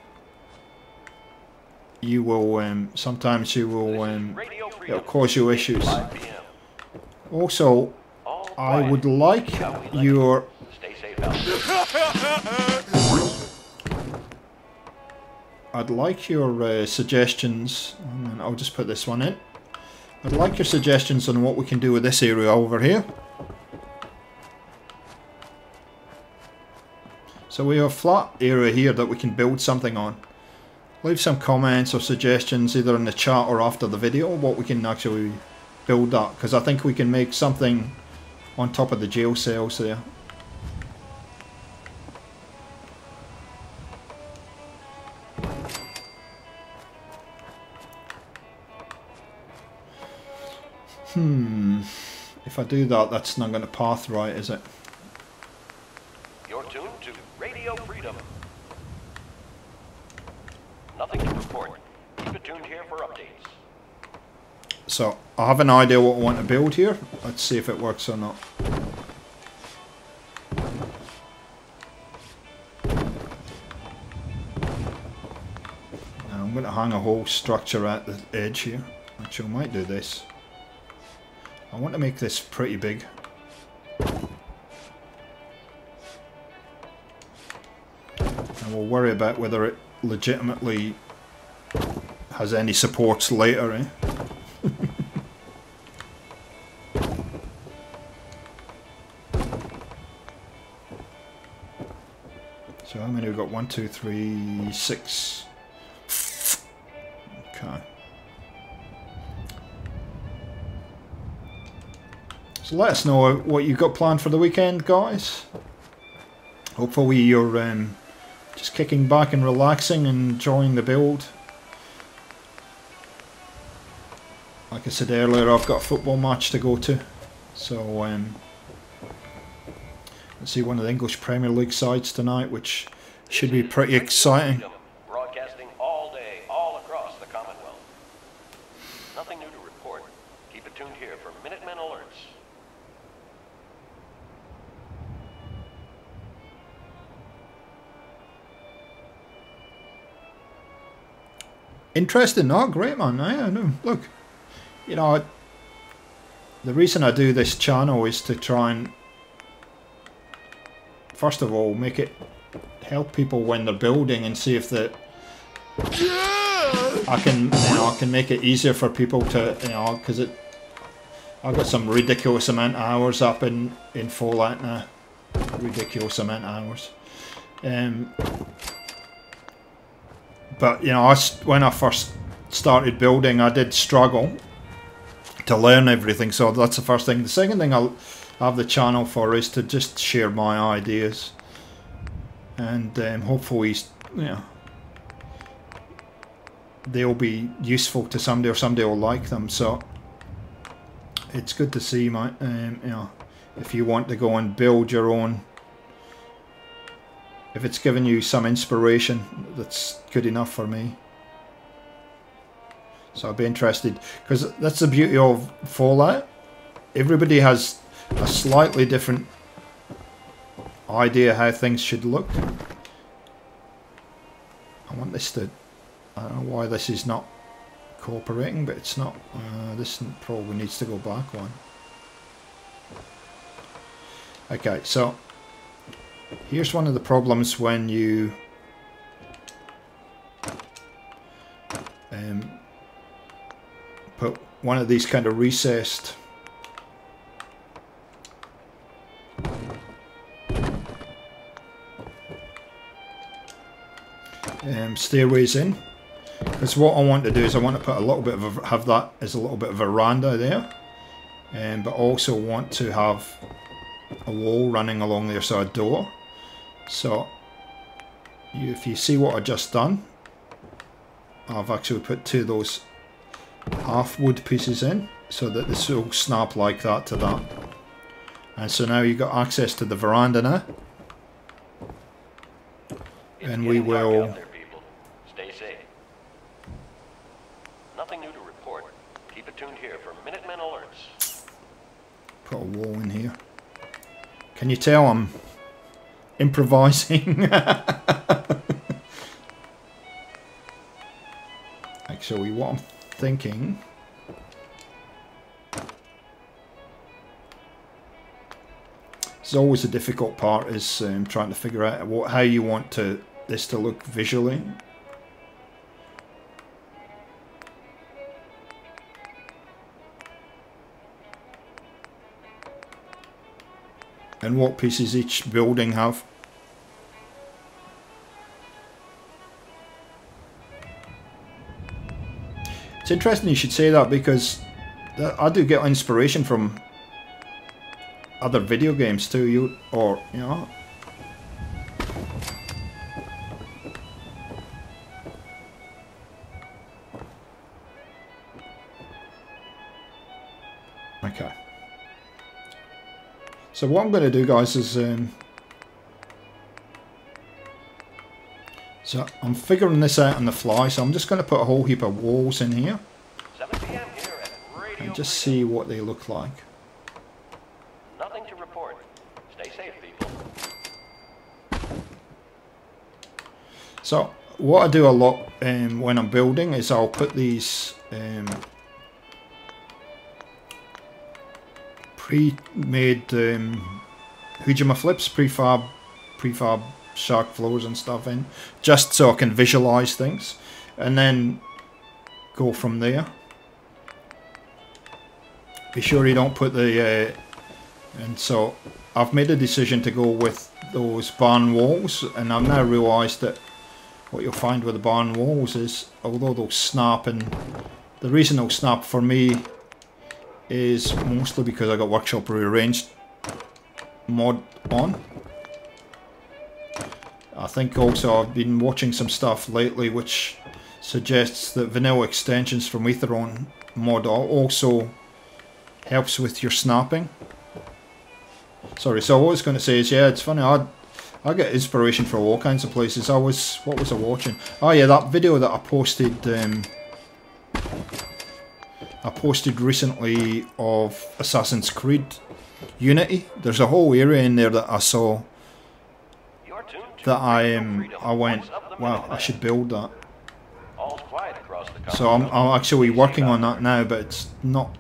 you will sometimes you will it'll cause you issues. Also, I would like your suggestions, and I'll just put this one in. I'd like your suggestions on what we can do with this area over here. So we have a flat area here that we can build something on. Leave some comments or suggestions either in the chat or after the video what we can actually build that, because I think we can make something on top of the jail cells there. If I do that, that's not going to path right, is it? You're tuned to Radio Freedom. Nothing to report. Keep it tuned here for updates. So, I have an idea what I want to build here. Let's see if it works or not. Now, I'm going to hang a whole structure at the edge here. Actually, I might do this. I want to make this pretty big. And we'll worry about whether it legitimately has any supports later, eh? So how many we've got? 1, 2, 3, 6. Okay. So let us know what you've got planned for the weekend, guys. Hopefully you're just kicking back and relaxing and enjoying the build. Like I said earlier, I've got a football match to go to. So let's see one of the English Premier League sides tonight, which should be pretty exciting. Broadcasting all day, all across the Commonwealth. Nothing new to report. Keep it tuned here for Minutemen alerts. Interesting, oh great man, I know. Look, you know, the reason I do this channel is to try and, first of all, make it help people when they're building and see if I can make it easier for people to, because I've got some ridiculous amount of hours up in Fallout now, ridiculous amount of hours. But when I first started building, I did struggle to learn everything, so that's the first thing. The second thing I'll have the channel for is to just share my ideas, and hopefully, they'll be useful to somebody or somebody will like them. So it's good to see, if you want to go and build your own. If it's giving you some inspiration, that's good enough for me. So I'd be interested, because that's the beauty of Fallout. Everybody has a slightly different idea how things should look. I want this to, I don't know why this is not cooperating, but it's not. This probably needs to go back one. Okay, so here's one of the problems when you put one of these kind of recessed stairways in, because what I want to do is I want to put a little bit of have that as a little bit of a veranda there, but also want to have a wall running along there, so a door. So if you see what I've just done, I've actually put 2 of those half wood pieces in so that this will snap like that to that, and so now you've got access to the veranda now, and we will stay safe. Nothing new to report. Keep it tuned here for Minutemen alerts. put a wall in here. Can you tell I'm improvising? actually what I'm thinking. It's always a difficult part, is trying to figure out how you want this to look visually. And what pieces each building have. It's interesting you should say that, because I do get inspiration from other video games too. You know. Okay. So what I'm going to do, guys, is so I'm figuring this out on the fly. So I'm just going to put a whole heap of walls in here 7 p.m. here at Radio and just see what they look like. Nothing to report. Stay safe, people. So what I do a lot when I'm building is I'll put these pre-made Hujima flips, prefab shark floors and stuff in, just so I can visualize things, and then go from there. Be sure you don't put the and so I've made a decision to go with those barn walls, and I've now realized that what you'll find with the barn walls is, although they'll snap, and the reason they'll snap for me is mostly because I got Workshop Rearranged mod on. I think also I've been watching some stuff lately which suggests that vanilla extensions from Aetheron mod also helps with your snapping. Sorry, so what I was going to say is, yeah, it's funny, I get inspiration from all kinds of places. What was I watching? Oh yeah, that video that I posted recently of Assassin's Creed Unity. There's a whole area in there that I saw that I went, wow, I should build that. So I'm actually working on that now, but it's not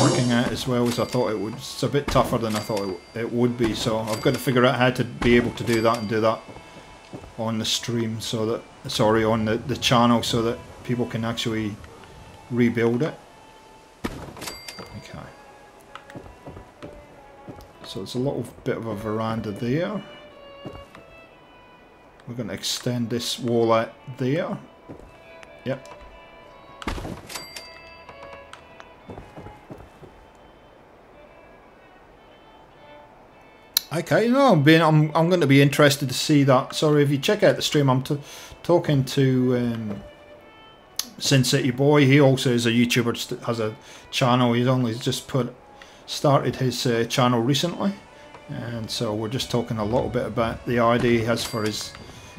working out as well as I thought it would. It's a bit tougher than I thought it would be, so I've got to figure out how to be able to do that and do that on the stream, so that, sorry, on the channel, so that people can actually rebuild it. Okay. So there's a little bit of a veranda there. We're going to extend this wall out there. Yep. Okay, no, I'm going to be interested to see that. Sorry, if you check out the stream, I'm talking to Sin City Boy. He also is a YouTuber, has a channel. He's only just started his channel recently, and so we're just talking a little bit about the idea he has for his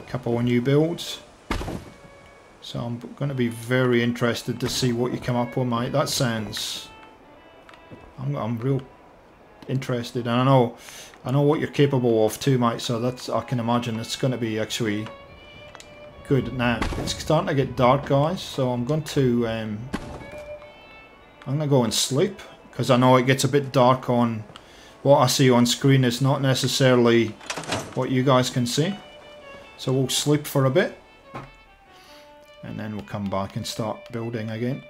couple of new builds. So I'm going to be very interested to see what you come up with, mate. That sounds, I'm real interested, and I know what you're capable of too, mate. So I can imagine it's going to be actually good. Now it's starting to get dark, guys, so I'm going to go and sleep, because I know it gets a bit dark. On what I see on screen is not necessarily what you guys can see. So we'll sleep for a bit, and then we'll come back and start building again.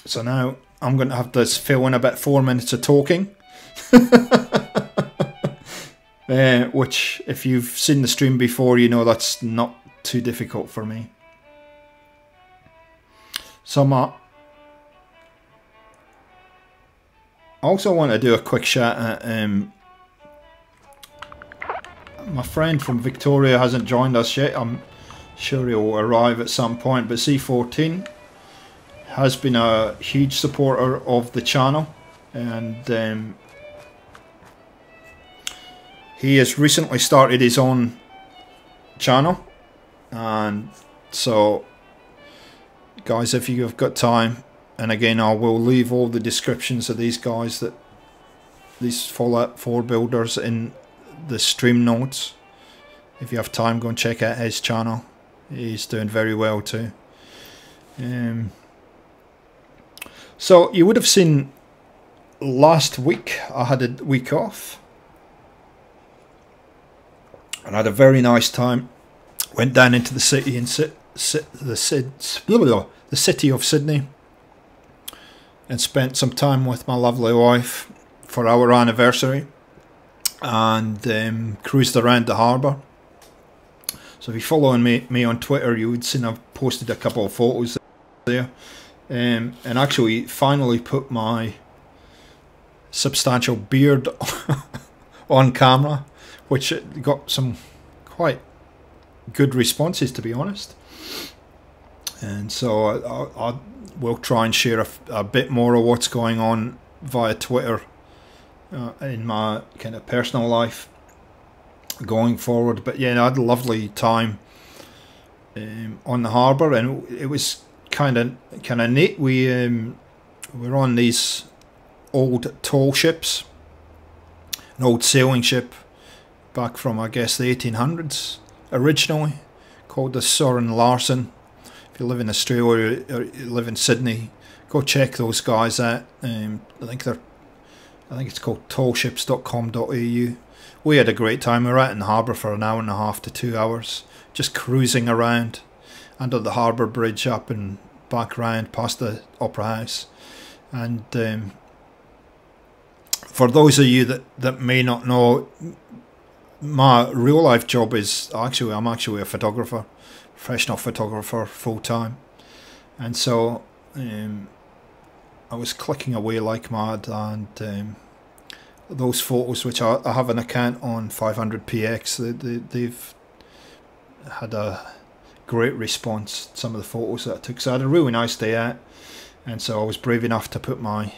So now I'm going to have this fill in about 4 minutes of talking. Which, if you've seen the stream before, you know that's not too difficult for me. So I also want to do a quick shout at my friend from Victoria. Hasn't joined us yet. I'm sure he'll arrive at some point, but C14 has been a huge supporter of the channel, and he has recently started his own channel. And so guys, if you've got time, and again I will leave all the descriptions of these guys, these Fallout 4 builders, in the stream notes. If you have time, go and check out his channel. He's doing very well too. So you would have seen last week I had a week off. And I had a very nice time. Went down into the city in the city of Sydney, and spent some time with my lovely wife for our anniversary, and cruised around the harbour. So if you're following me on Twitter, you would see I've posted a couple of photos there, and actually finally put my substantial beard on camera, which got some quite good responses, to be honest. And so I will try and share a bit more of what's going on via Twitter in my kind of personal life going forward. But yeah, I had a lovely time on the harbour, and it was kind of neat. We're on these old tall ships, an old sailing ship back from, I guess, the 1800s originally, called the Soren Larsen. If you live in Australia or you live in Sydney, go check those guys out. I think it's called tallships.com.au. We had a great time. We were out in the harbour for an hour and a half to 2 hours, just cruising around under the harbour bridge, up and back round past the Opera House. And for those of you that may not know, my real life job is I'm actually a photographer, professional photographer, full time. And so I was clicking away like mad, and those photos, which I have an account on 500px, they've had a great response, some of the photos that I took. So I had a really nice day out, and so I was brave enough to put my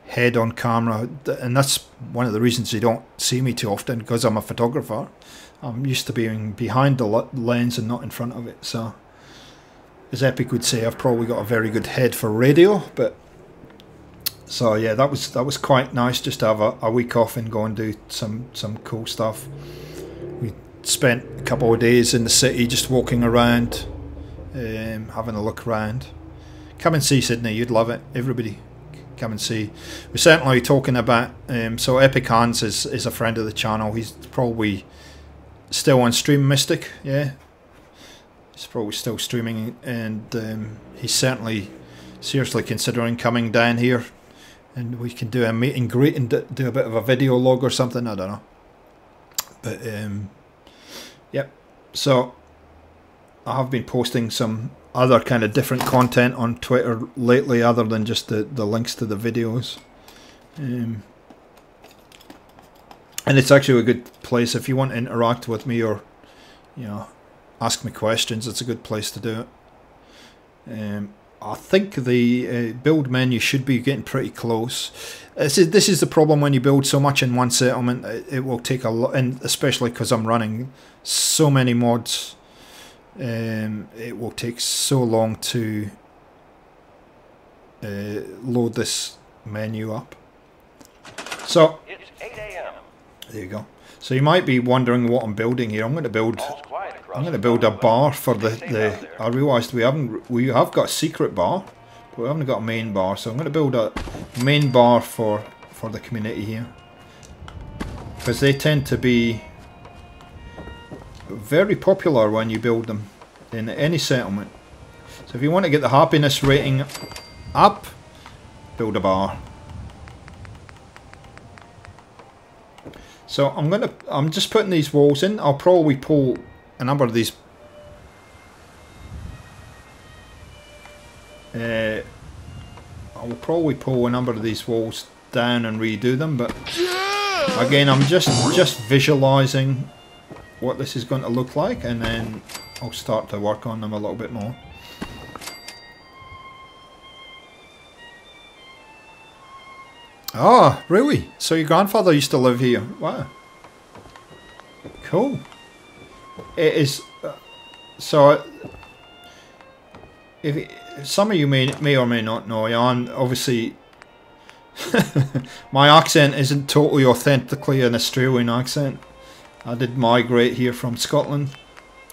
head on camera, and that's one of the reasons you don't see me too often, because I'm a photographer. I'm used to being behind the lens and not in front of it. So as Epic would say, I've probably got a very good head for radio. But so yeah, that was quite nice, just to have a week off and go and do some cool stuff. We spent a couple of days in the city just walking around, having a look around. Come and see Sydney, you'd love it. Everybody come and see. We're certainly talking about so Epic Hans is a friend of the channel. He's probably still on Stream Mystic, yeah, he's probably still streaming, and he's certainly seriously considering coming down here, and we can do a meet and greet and do a bit of a video log or something, I don't know. But yep, so I have been posting some other kind of different content on Twitter lately, other than just the links to the videos, and it's actually a good place if you want to interact with me, or ask me questions. It's a good place to do it. I think the build menu should be getting pretty close. This is the problem when you build so much in one settlement. It will take a lot, and especially because I'm running so many mods, it will take so long to load this menu up. So It's 8 a.m. there you go. So you might be wondering what I'm building here. I'm going to build a bar for the I realised we have got a secret bar, but we haven't got a main bar. So I'm going to build a main bar for the community here, because they tend to be very popular when you build them in any settlement. So if you want to get the happiness rating up, build a bar. So I'm just putting these walls in. I'll probably pull a number of these. I will probably pull a number of these walls down and redo them, but again, I'm just visualizing what this is going to look like, and then I'll start to work on them a little bit more. Oh, really? So your grandfather used to live here? Wow. Cool. It is. So, if some of you may or may not know, obviously, my accent isn't totally authentically an Australian accent. I did migrate here from Scotland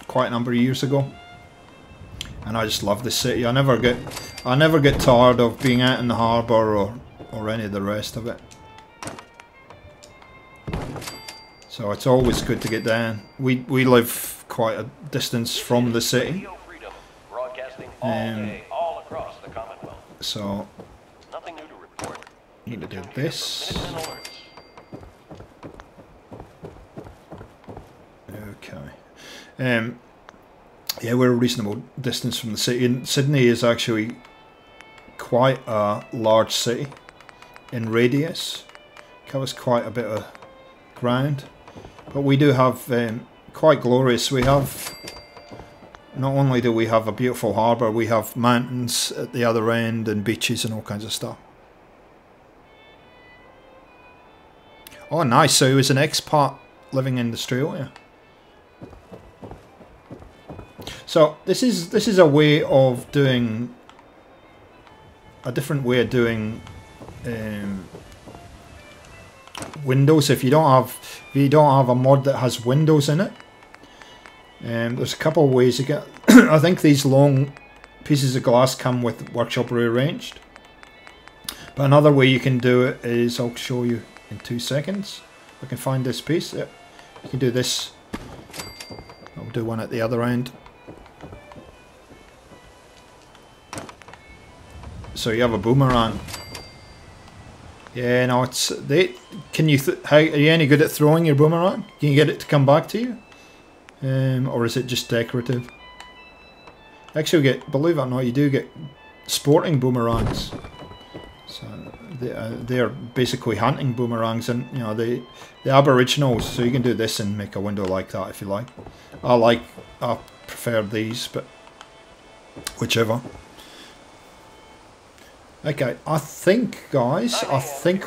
quite a number of years ago, and I just love the city. I never get tired of being out in the harbour or any of the rest of it. So it's always good to get down. We live quite a distance from the city. Broadcasting all day, all across the Commonwealth. So Nothing new to report. need to do this. Minutemen alerts. Okay. Yeah, we're a reasonable distance from the city. And Sydney is actually quite a large city in radius. Covers quite a bit of ground. But we do have quite glorious. We have, not only do we have a beautiful harbour, we have mountains at the other end and beaches and all kinds of stuff. Oh, nice. So he was an expat living in Australia. So this is a way of doing, a different way of doing windows. If you don't have a mod that has windows in it, there's a couple of ways to get. I think these long pieces of glass come with workshop rearranged. But another way you can do it is, I'll show you in 2 seconds. I can find this piece. Yep. You can do this. I'll do one at the other end. So you have a boomerang. Yeah, no, it's they. Can you? How are you any good at throwing your boomerang? Can you get it to come back to you, or is it just decorative? Actually, believe it or not, you do get sporting boomerangs. So they're basically hunting boomerangs, and you know the Aboriginals. So you can do this and make a window like that if you like. I prefer these, but whichever. Okay, I think, guys,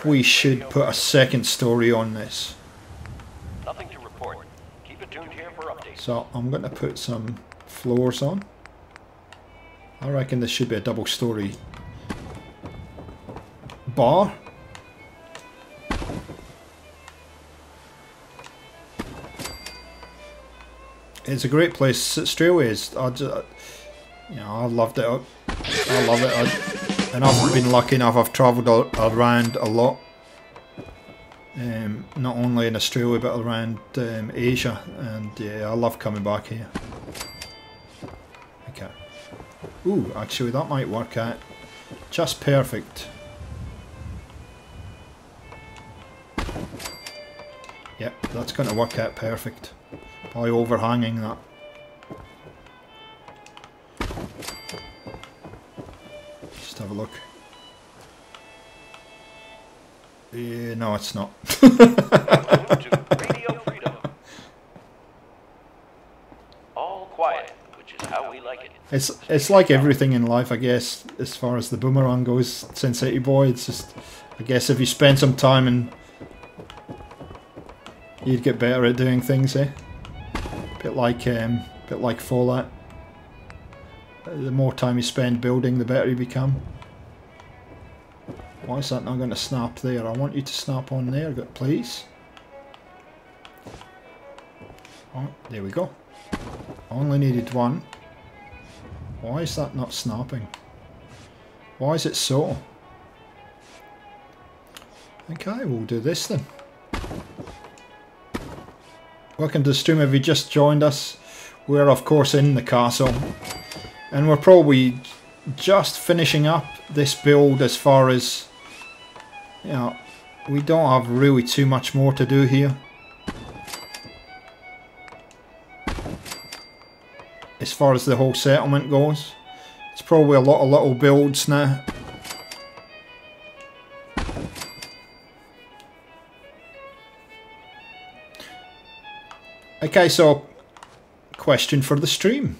we should put a second story on this. Nothing to report. Keep it tuned here for updates. So I'm going to put some floors on. I reckon this should be a double story bar. It's a great place. Australia is. I loved it. I love it. And I've been lucky enough, I've travelled around a lot. Not only in Australia, but around Asia. And yeah, I love coming back here. Okay. Ooh, actually that might work out just perfect. Yep, that's going to work out perfect. By overhanging that. Have a look. Yeah, no, it's not. Radio Freedom. All quiet, which is how we like it. It's like everything in life, I guess, as far as the boomerang goes, Sensei Boy. It's just, I guess, if you spend some time and you'd get better at doing things, eh? Bit like Fallout. The more time you spend building, the better you become. Why is that not going to snap there? I want you to snap on there, please. Oh, there we go. I only needed one. Why is that not snapping? Why is it so? Okay, we'll do this then. Welcome to the stream. If you just joined us, we're of course in the castle. And we're probably just finishing up this build as far as, you know, we don't have really too much more to do here. As far as the whole settlement goes. It's probably a lot of little builds now. Okay, so question for the stream.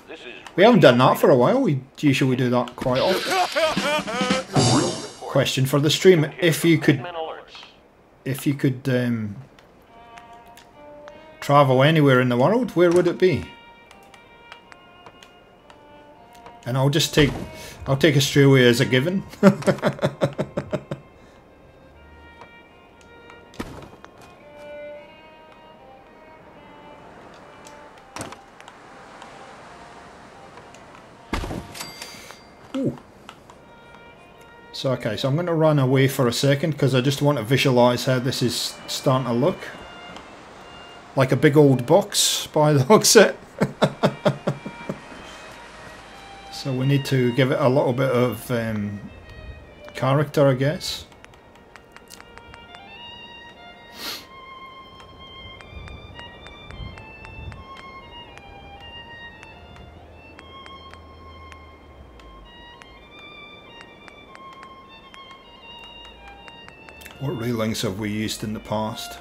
We haven't done that for a while. We usually do that quite often. Question for the stream: if you could travel anywhere in the world, where would it be? And I'll take Australia as a given. So okay, so I'm going to run away for a second because I just want to visualise how this is starting to look. Like a big old box by the looks of it. So we need to give it a little bit of character, I guess. What railings have we used in the past?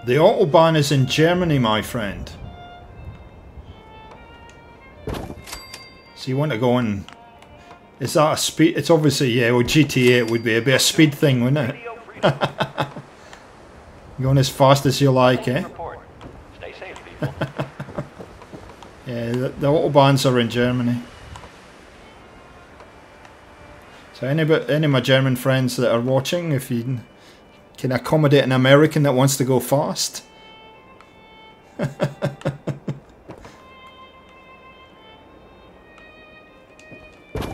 The Autobahn is in Germany, my friend. So you want to go and... Is that a speed? It's obviously, yeah, well GTA it would be a bit of a speed thing, wouldn't it? Going as fast as you like, eh? Stay safe, people. Yeah, the Autobahns are in Germany. So any of my German friends that are watching, if you can accommodate an American that wants to go fast.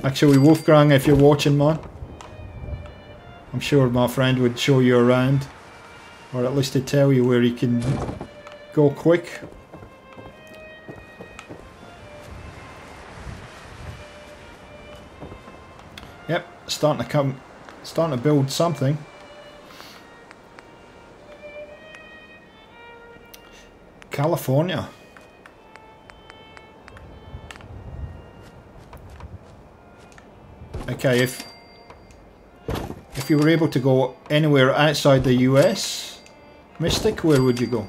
Actually, Wolfgang, if you're watching, man, I'm sure my friend would show you around, or at least to tell you where you can go quick. Yep, starting to build something. California. Okay, if you were able to go anywhere outside the US, Mystic, where would you go?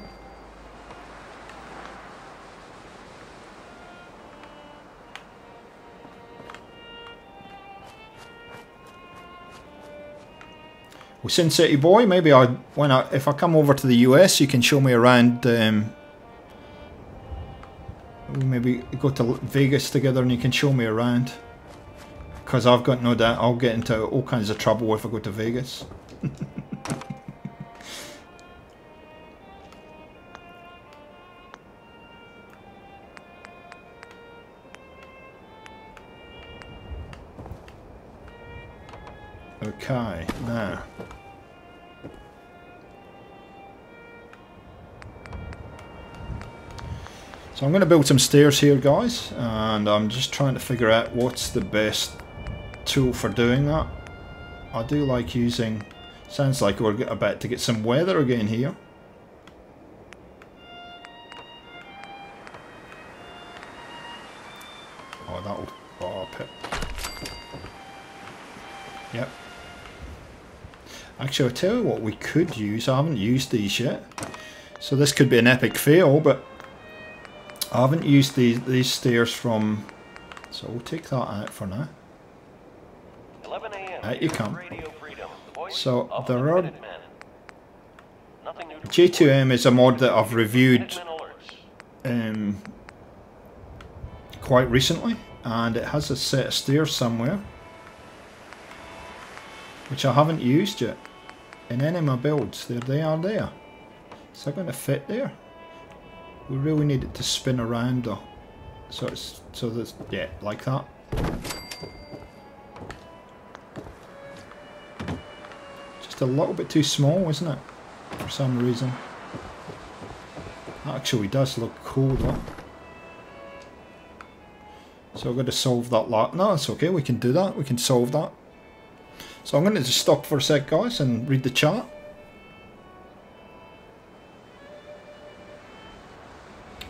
Well, Sin City Boy, maybe if I come over to the US, you can show me around. Maybe go to Vegas together and you can show me around. Because I've got no doubt I'll get into all kinds of trouble if I go to Vegas. Okay, now. So I'm going to build some stairs here, guys, and I'm just trying to figure out what's the best tool for doing that. I do like using... Sounds like we're about to get some weather again here. Oh, that'll... Oh, pit. Yep. Actually, I'll tell you what we could use. I haven't used these yet. So this could be an epic fail, but I haven't used these stairs from... So we'll take that out for now. 11 a.m. Out you come. Radio Freedom, the voice So of there the are... Minutemen. Nothing new to J2M is a mod that I've reviewed Minutemen alerts. quite recently, and it has a set of stairs somewhere which I haven't used yet in any of my builds. There they are there. Is that going to fit there? We really need it to spin around though. So it's there's, yeah, like that. Just a little bit too small, isn't it? For some reason. That actually does look cool though. So I've got to solve that lot. No, it's okay, we can do that. We can solve that. So I'm going to just stop for a sec, guys, and read the chat.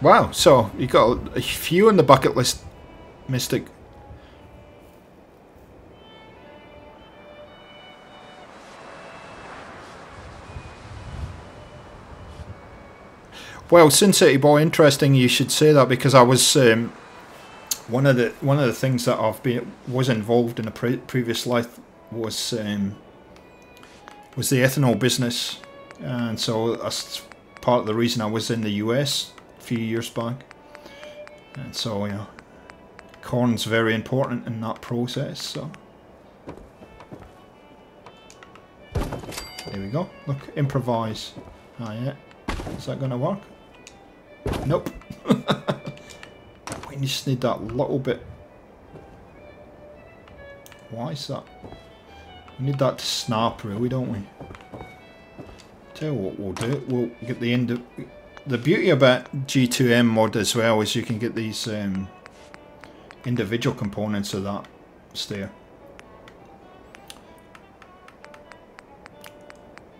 Wow, so you got a few on the bucket list, Mystic. Well, Sin City Boy, interesting you should say that, because I was one of the things that was involved in a previous life was the ethanol business, and so that's part of the reason I was in the US a few years back. And so, you know, corn's very important in that process. So Here we go. Look, improvise. Ah, yeah. Is that going to work? Nope. We just need that little bit. Why is that? We need that to snap, really, don't we? Tell you what we'll do. We'll get the end of... The beauty about G2M mod as well is you can get these individual components of that stair.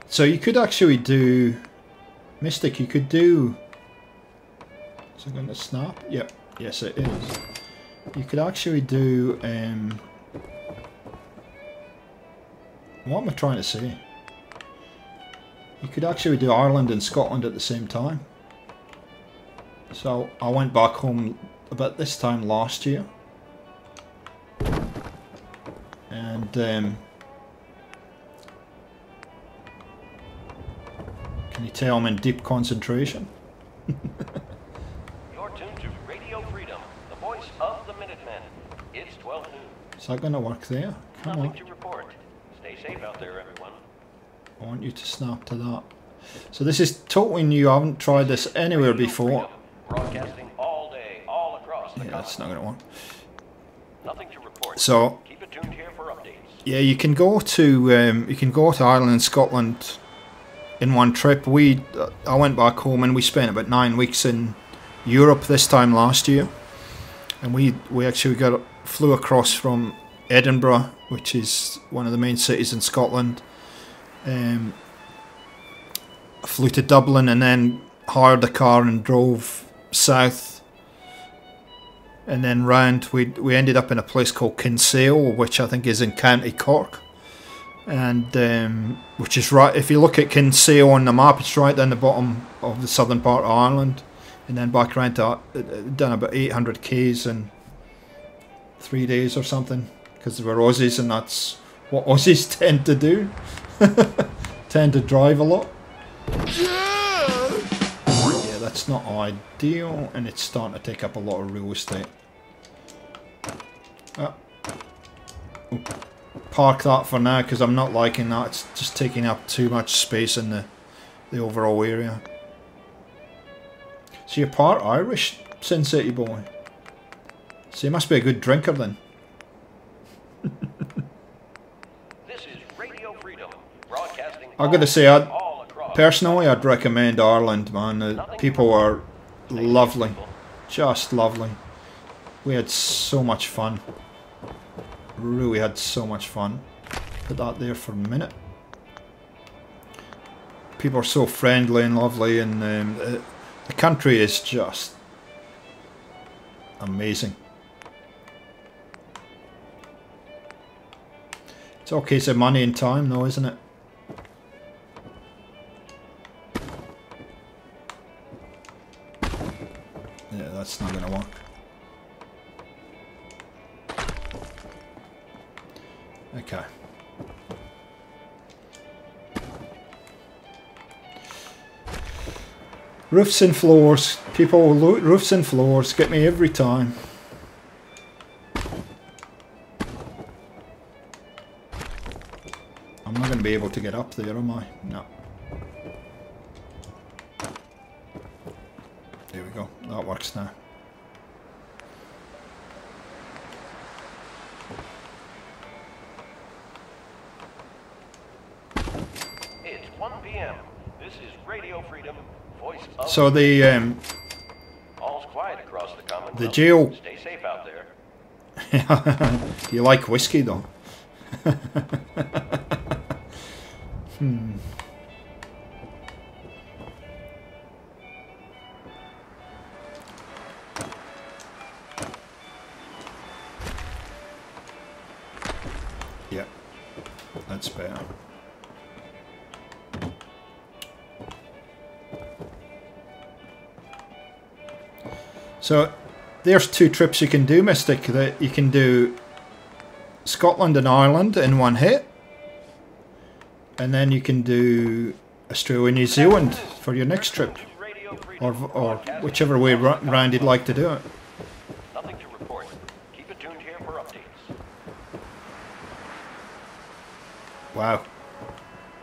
So you could actually do... Mystic, you could do... Is it going to snap? Yep. Yes, it is. You could actually do... what am I trying to say? You could actually do Ireland and Scotland at the same time. So I went back home about this time last year. And can you tell I'm in deep concentration? You're tuned to Radio Freedom, the voice of the Minutemen. It's 12 noon. Is that going to work there? Come Nothing on. to report. Stay safe out there, everyone. I want you to snap to that. So this is totally new. I haven't tried this anywhere before. Broadcasting all day, all across the Yeah, that's not going to work. Nothing to report. So Keep it tuned here for updates. yeah, you can go to Ireland and Scotland in one trip. I went back home and we spent about 9 weeks in Europe this time last year, and we actually flew across from Edinburgh, which is one of the main cities in Scotland. Flew to Dublin and then hired a car and drove south, and then round. We ended up in a place called Kinsale, which I think is in County Cork, and which is right. If you look at Kinsale on the map, it's right down the bottom of the southern part of Ireland, and then back around to done about 800 k's in 3 days or something, because we're Aussies and that's what Aussies tend to do. Tend to drive a lot. Yeah, that's not ideal, and it's starting to take up a lot of real estate. Park that for now because I'm not liking that. It's just taking up too much space in the overall area. So you're part Irish, Sin City boy. So you must be a good drinker then. This is Radio Freedom, broadcasting I've got to say, all across. personally, I'd recommend Ireland, man. The people are lovely. Just lovely. We had so much fun. Really had so much fun. Put that there for a minute. People are so friendly and lovely, and the country is just amazing. It's all a case of money and time though, isn't it? Yeah, that's not gonna work. Okay. Roofs and floors. People loot roofs and floors. Get me every time. I'm not going to be able to get up there, am I? No. There we go. That works now. It's 1 p.m. This is Radio Freedom, voice of... So the All's quiet across the Commonwealth. the jail. Stay safe out there. Do you like whiskey though? Yeah, that's better. So there's two trips you can do, Mystic. That you can do Scotland and Ireland in one hit, and then you can do Australia and New Zealand for your next trip, or whichever way round you'd like to do it. Nothing to report. Keep it tuned here for updates. Wow,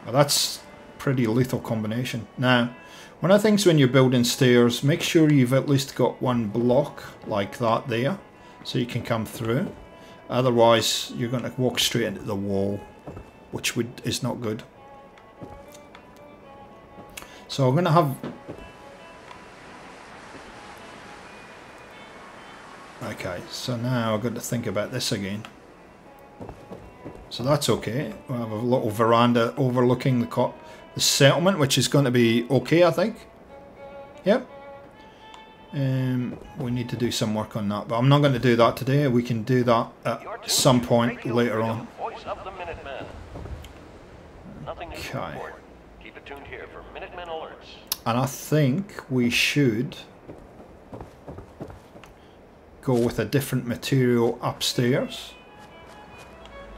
well, that's pretty lethal combination. Now, one of the things when you're building stairs, make sure you've at least got one block like that there, so you can come through. Otherwise, you're going to walk straight into the wall, which is not good. So I'm going to have... Okay, so now I've got to think about this again. So that's okay. We'll have a little veranda overlooking the settlement, which is going to be okay, I think. Yep. We need to do some work on that, but I'm not going to do that today. We can do that at some point later on. Okay. Keep it tuned here for Minutemen alerts. And I think we should go with a different material upstairs,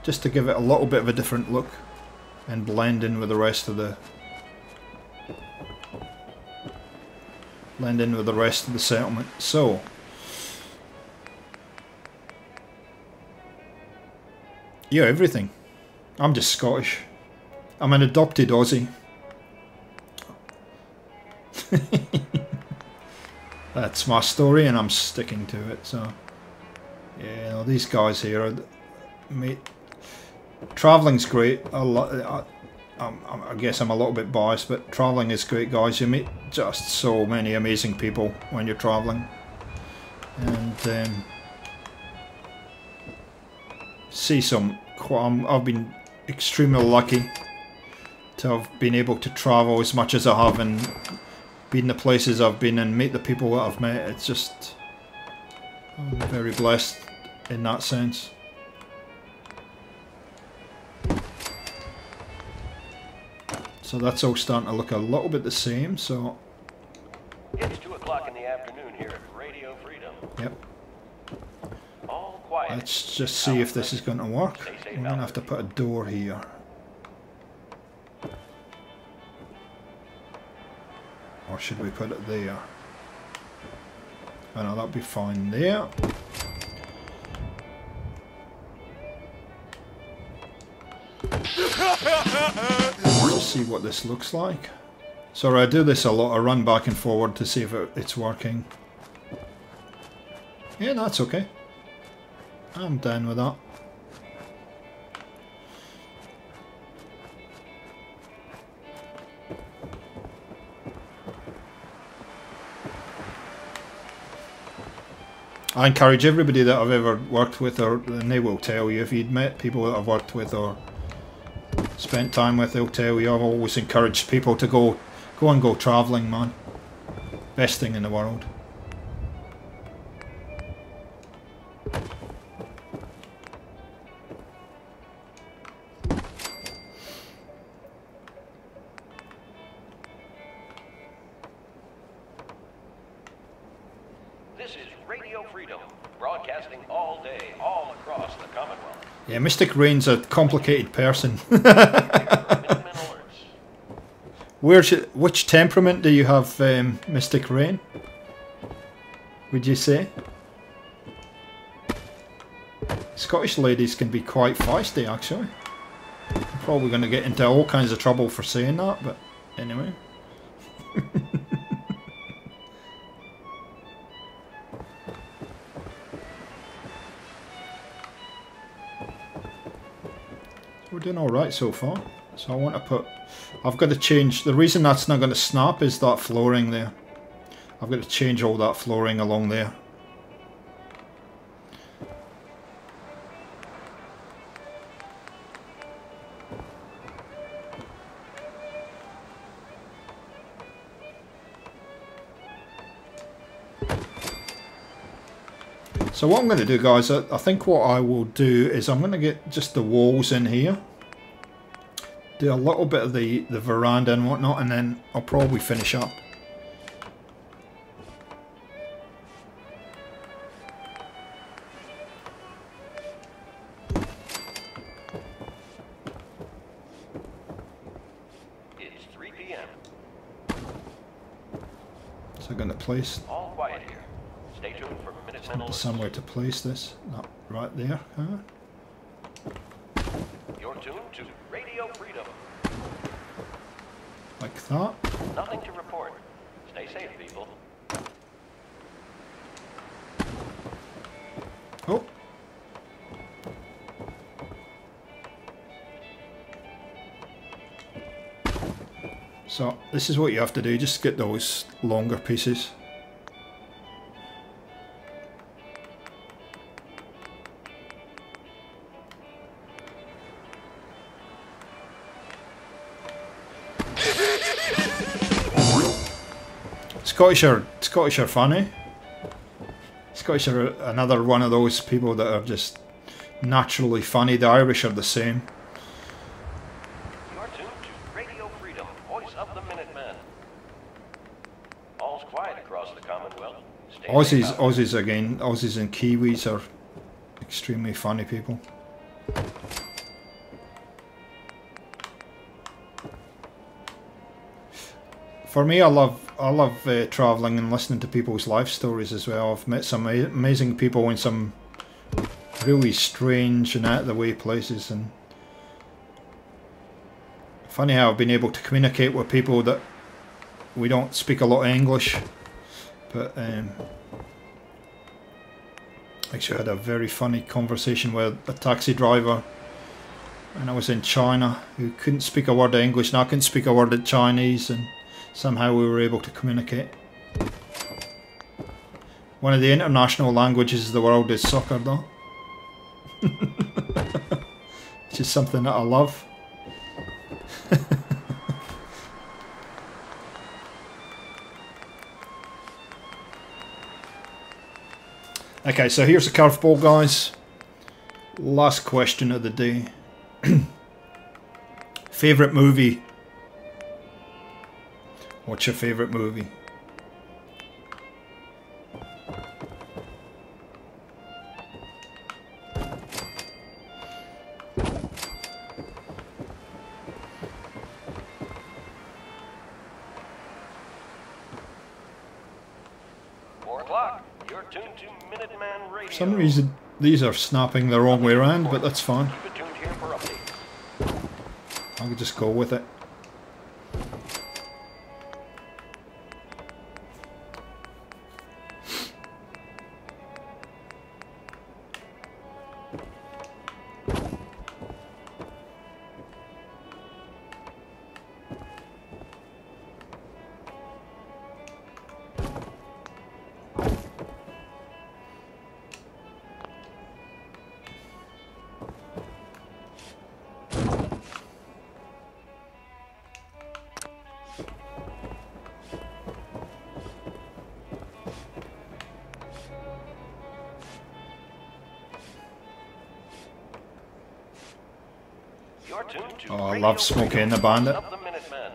just to give it a little bit of a different look and blend in with the rest of the settlement. So yeah, everything. I'm just Scottish. I'm an adopted Aussie. That's my story and I'm sticking to it. So yeah, these guys here, mate, travelling's great. I guess I'm a little bit biased, but travelling is great, guys. You meet just so many amazing people when you're travelling, and see some. I've been extremely lucky to have been able to travel as much as I have and been the places I've been and meet the people that I've met. It's just, I'm very blessed in that sense. So that's all starting to look a little bit the same. So it's 2 o'clock in the afternoon here at Radio Freedom. Yep. All quiet. Let's just see if this is going to work. We're going to have to put a door here. Or should we put it there? Oh no, that'll be fine there. Let's see what this looks like. Sorry, I do this a lot. I run back and forward to see if it's working. Yeah, that's okay. I'm down with that. I encourage everybody that I've ever worked with, and they will tell you, if you'd met people that I've worked with or spent time with, they'll tell you I've always encouraged people to go and go travelling, man. Best thing in the world. This is Radio Freedom, broadcasting all day, all across the Commonwealth. Yeah, Mystic Rain's a complicated person. Which temperament do you have, Mystic Rain? Would you say? Scottish ladies can be quite feisty, actually. I'm probably going to get into all kinds of trouble for saying that, but anyway. We're doing alright so far. So I want to put... I've got to change... The reason that's not going to snap is that flooring there. I've got to change all that flooring along there. So what I'm going to do, guys, I think what I will do is I'm going to get just the walls in here. Do a little bit of the veranda and whatnot, and then I'll probably finish up. It's 3 p.m. So I'm going to place... All quiet here. Stay tuned for Minutemen alerts. Somewhere to place this. Not right there, huh? You're tuned to Radio Freedom. like that. Nothing to report. Stay safe, people. Oh. So this is what you have to do, just get those longer pieces. Scottish are funny. Scottish are another one of those people that are just naturally funny. The Irish are the same. You're tuned to Radio Freedom, voice of the Minutemen. All's quiet across the Commonwealth. Stay safe out there. Aussies again. Aussies and Kiwis are extremely funny people. For me, I love travelling and listening to people's life stories as well. I've met some amazing people in some really strange and out of the way places, and funny how I've been able to communicate with people that we don't speak a lot of English, but actually I had a very funny conversation with a taxi driver when I was in China who couldn't speak a word of English and I couldn't speak a word of Chinese, and somehow we were able to communicate. One of the international languages of the world is soccer, though. It's just something that I love. Okay, so here's the curveball, guys. Last question of the day. Favourite movie? What's your favourite movie? You're tuned to Minuteman Radio. For some reason, these are snapping the wrong way around, but that's fine. Keep it tuned here for updates. I'll just go with it. You're tuned to Oh, I Radio love Smokey Freedom, and the Bandit. Voice of the Minutemen.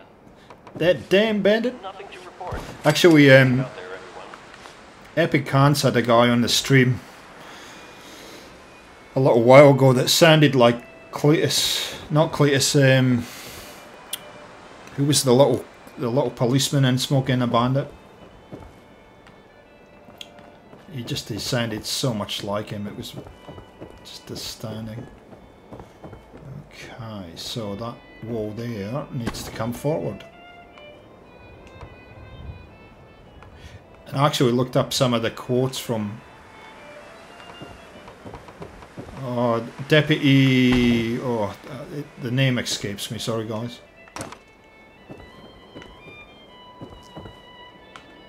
That damn bandit. Nothing to report. Actually, Out there, everyone. Epic Cans had a guy on the stream a little while ago that sounded like Cletus, not Cletus. Who was the little policeman in Smokey and the Bandit? He sounded so much like him. It was just astounding. Okay, so that wall there needs to come forward. And I actually looked up some of the quotes from Deputy... the name escapes me, sorry guys.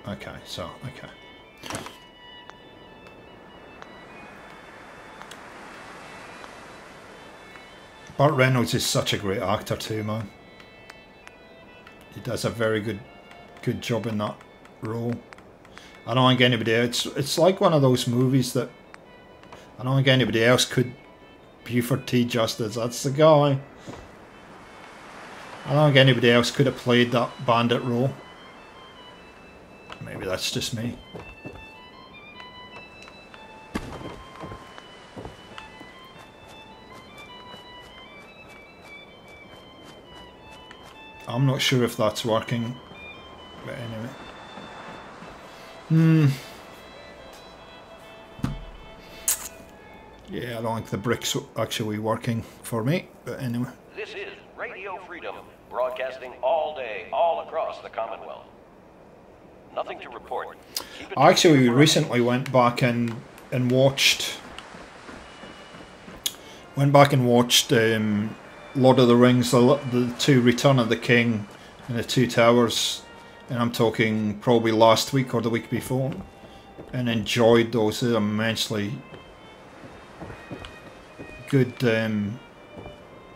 Okay. Burt Reynolds is such a great actor too, man. He does a very good job in that role. I don't think anybody else... It's like one of those movies that I don't think anybody else could... Buford T. Justice, that's the guy. I don't think anybody else could have played that bandit role. Maybe that's just me. I'm not sure if that's working, but anyway. Yeah, I don't think the brick's actually working for me, but anyway. This is Radio Freedom, broadcasting all day, all across the Commonwealth. Nothing to report. I actually recently went back and watched Lord of the Rings, the two Return of the King and the Two Towers, and I'm talking probably last week or the week before, and enjoyed those. They're immensely good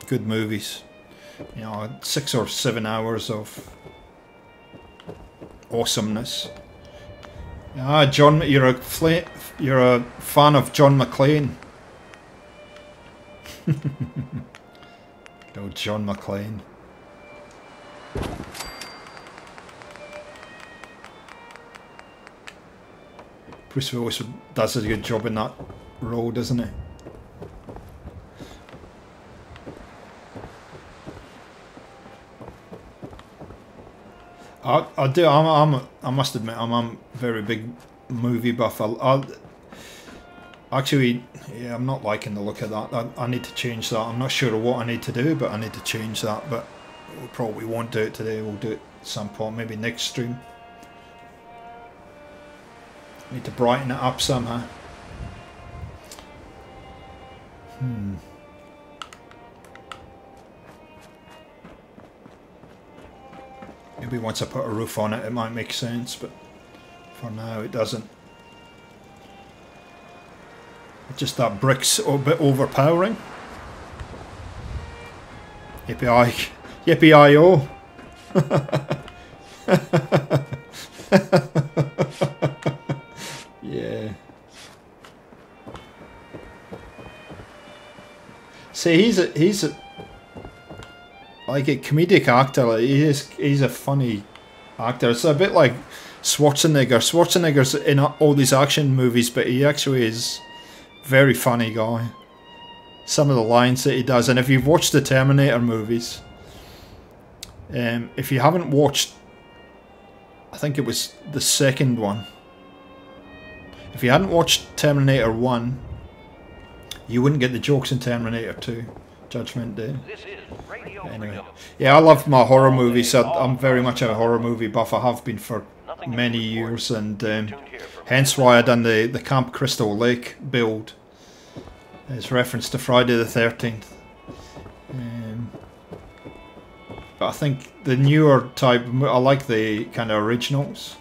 good movies. You know, 6 or 7 hours of awesomeness. Ah, John, you're a fan of John McClane. Oh, John McClane. Bruce Willis does a good job in that role, doesn't he? I do. I must admit, I'm a very big movie buff. Actually, yeah, I'm not liking the look of that. I need to change that. I'm not sure what I need to do, but I need to change that. But we probably won't do it today. We'll do it at some point, maybe next stream. Need to brighten it up somehow. Maybe once I put a roof on it, it might make sense, but for now it doesn't. Just that brick's a bit overpowering. Yippee-I, yippee-I-O. Yeah. See, he's a like a comedic actor. Like, he's a funny actor. It's a bit like Schwarzenegger. Schwarzenegger's in all these action movies, but he actually is a very funny guy. Some of the lines that he does, and if you've watched the Terminator movies, if you haven't watched, I think it was the second one. If you hadn't watched Terminator 1, you wouldn't get the jokes in Terminator 2, Judgment Day. Anyway, yeah, I love my horror movies. I'm very much a horror movie buff. I have been for many years, and hence why I done the Camp Crystal Lake build. It's reference to Friday the 13th. But I think the newer type, I like the kind of originals,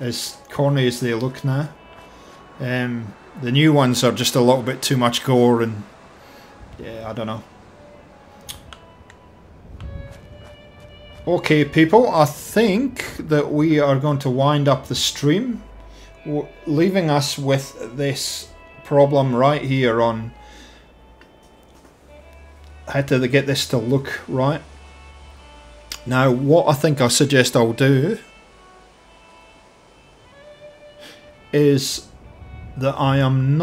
as corny as they look now. The new ones are just a little bit too much gore, and yeah, I don't know. Okay, people, I think that we are going to wind up the stream, leaving us with this problem right here on how to get this to look right. Now, what I think I suggest I'll do is that I'm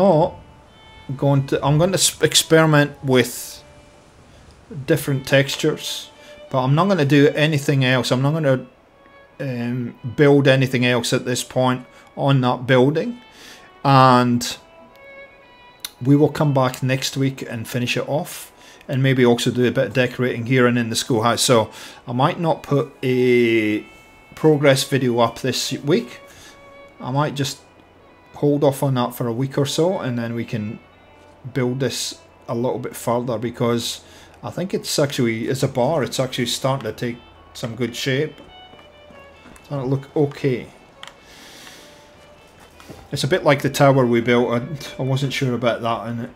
going to experiment with different textures, but I'm not going to do anything else. I'm not going to build anything else at this point on that building, and we will come back next week and finish it off, and maybe also do a bit of decorating here and in the schoolhouse. So I might not put a progress video up this week. I might just hold off on that for a week or so, and then we can build this a little bit further, because I think it's actually, as a bar, it's actually starting to take some good shape. It's starting to look okay. It's a bit like the tower we built. I wasn't sure about that, and it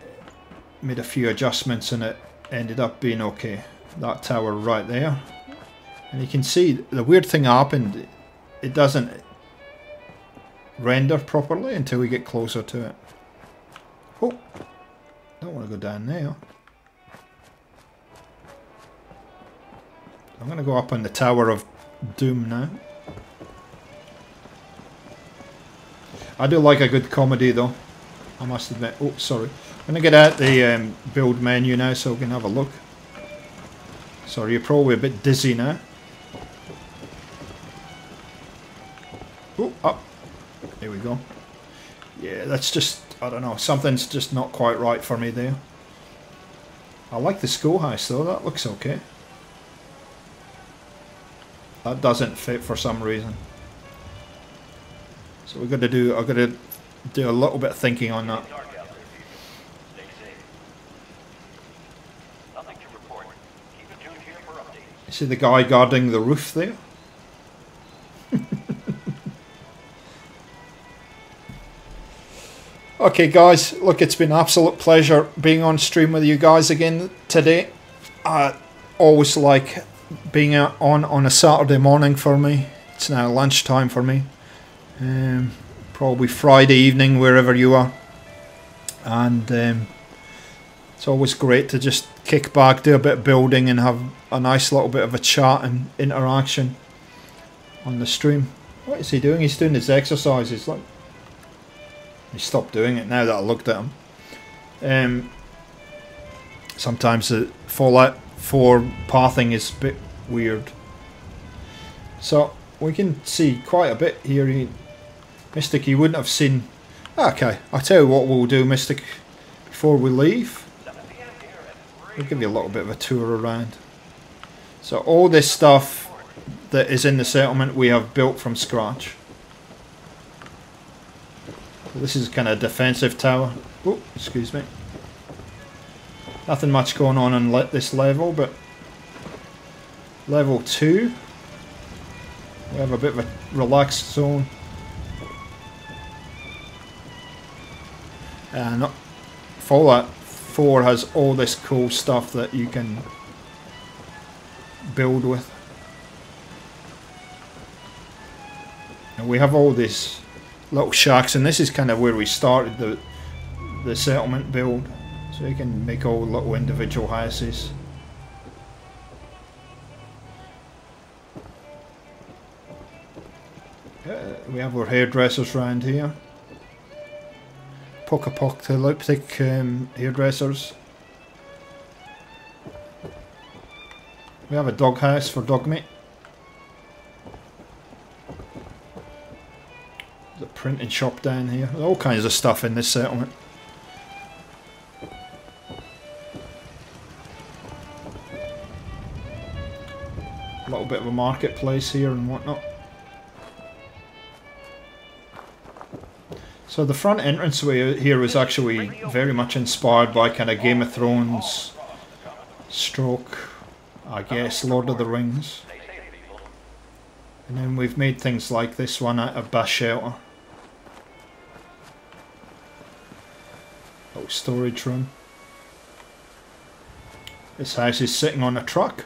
made a few adjustments, and it ended up being okay. That tower right there. And you can see the weird thing happened. It doesn't render properly until we get closer to it. Oh, don't want to go down there. I'm going to go up on the Tower of Doom now. I do like a good comedy though, I must admit. Oh, sorry. I'm going to get out the build menu now so we can have a look. Sorry, you're probably a bit dizzy now. Oh, up. There we go. Yeah, that's just, I don't know, something's just not quite right for me there. I like the schoolhouse though, that looks okay. that doesn't fit for some reason. So I've got to do a little bit of thinking on that. Dark out there, people. Stay safe. Nothing to report. Keep it tuned here for updates. You see the guy guarding the roof there? Okay guys, look, it's been an absolute pleasure being on stream with you guys again today. I always like being on a Saturday morning for me. It's now lunchtime for me. Probably Friday evening wherever you are. And it's always great to just kick back, do a bit of building and have a nice little bit of a chat and interaction on the stream. What is he doing? He's doing his exercises. Look. He stopped doing it now that I looked at him. Sometimes the Fallout 4 pathing is a bit weird. So we can see quite a bit here. Mystic, you wouldn't have seen... Okay, I'll tell you what we'll do, Mystic, before we leave. We'll give you a little bit of a tour around. So all this stuff that is in the settlement we have built from scratch. This is kind of a defensive tower. Oh, excuse me. Nothing much going on this level, but level 2, we have a bit of a relaxed zone. And Fallout 4 has all this cool stuff that you can build with. And we have all these little shacks, and this is kind of where we started the settlement build, so you can make all little individual houses. We have our hairdressers around here, apocalyptic hairdressers. We have a dog house for dog meat. The printing shop down here. There's all kinds of stuff in this settlement. A little bit of a marketplace here and whatnot. So the front entranceway here was actually very much inspired by kind of Game of Thrones stroke, I guess, Lord of the Rings. And then we've made things like this one out of bus shelter. Little storage room. This house is sitting on a truck.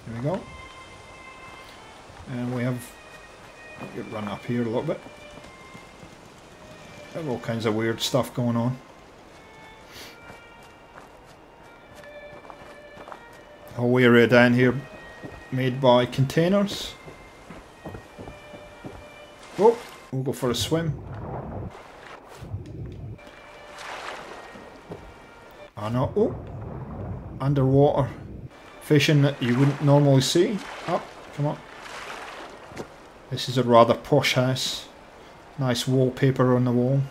There we go. And we have... Let me run up here a little bit. We have all kinds of weird stuff going on. The whole area down here made by containers. Oh, we'll go for a swim. I know. Oh, underwater fishing that you wouldn't normally see. Oh, come on. This is a rather posh house. Nice wallpaper on the wall.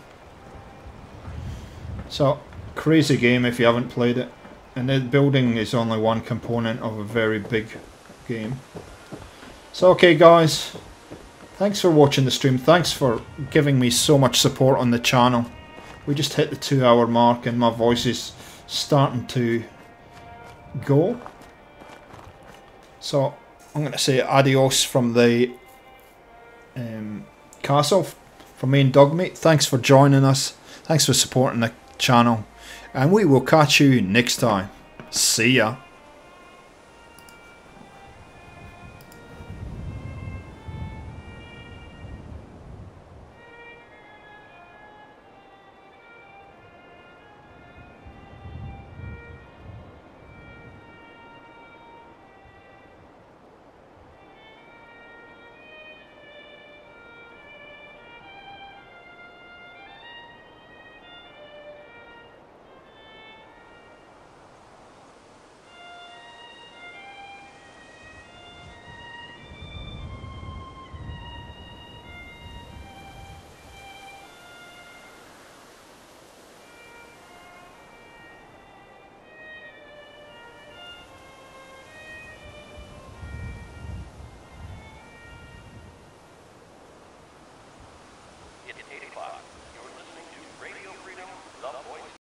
So, crazy game if you haven't played it. And the building is only one component of a very big game. So okay guys, thanks for watching the stream. Thanks for giving me so much support on the channel. We just hit the 2-hour mark and my voice is starting to go. So I'm going to say adios from the castle from me and Dogmeat. Thanks for joining us. Thanks for supporting the channel. And we will catch you next time. See ya.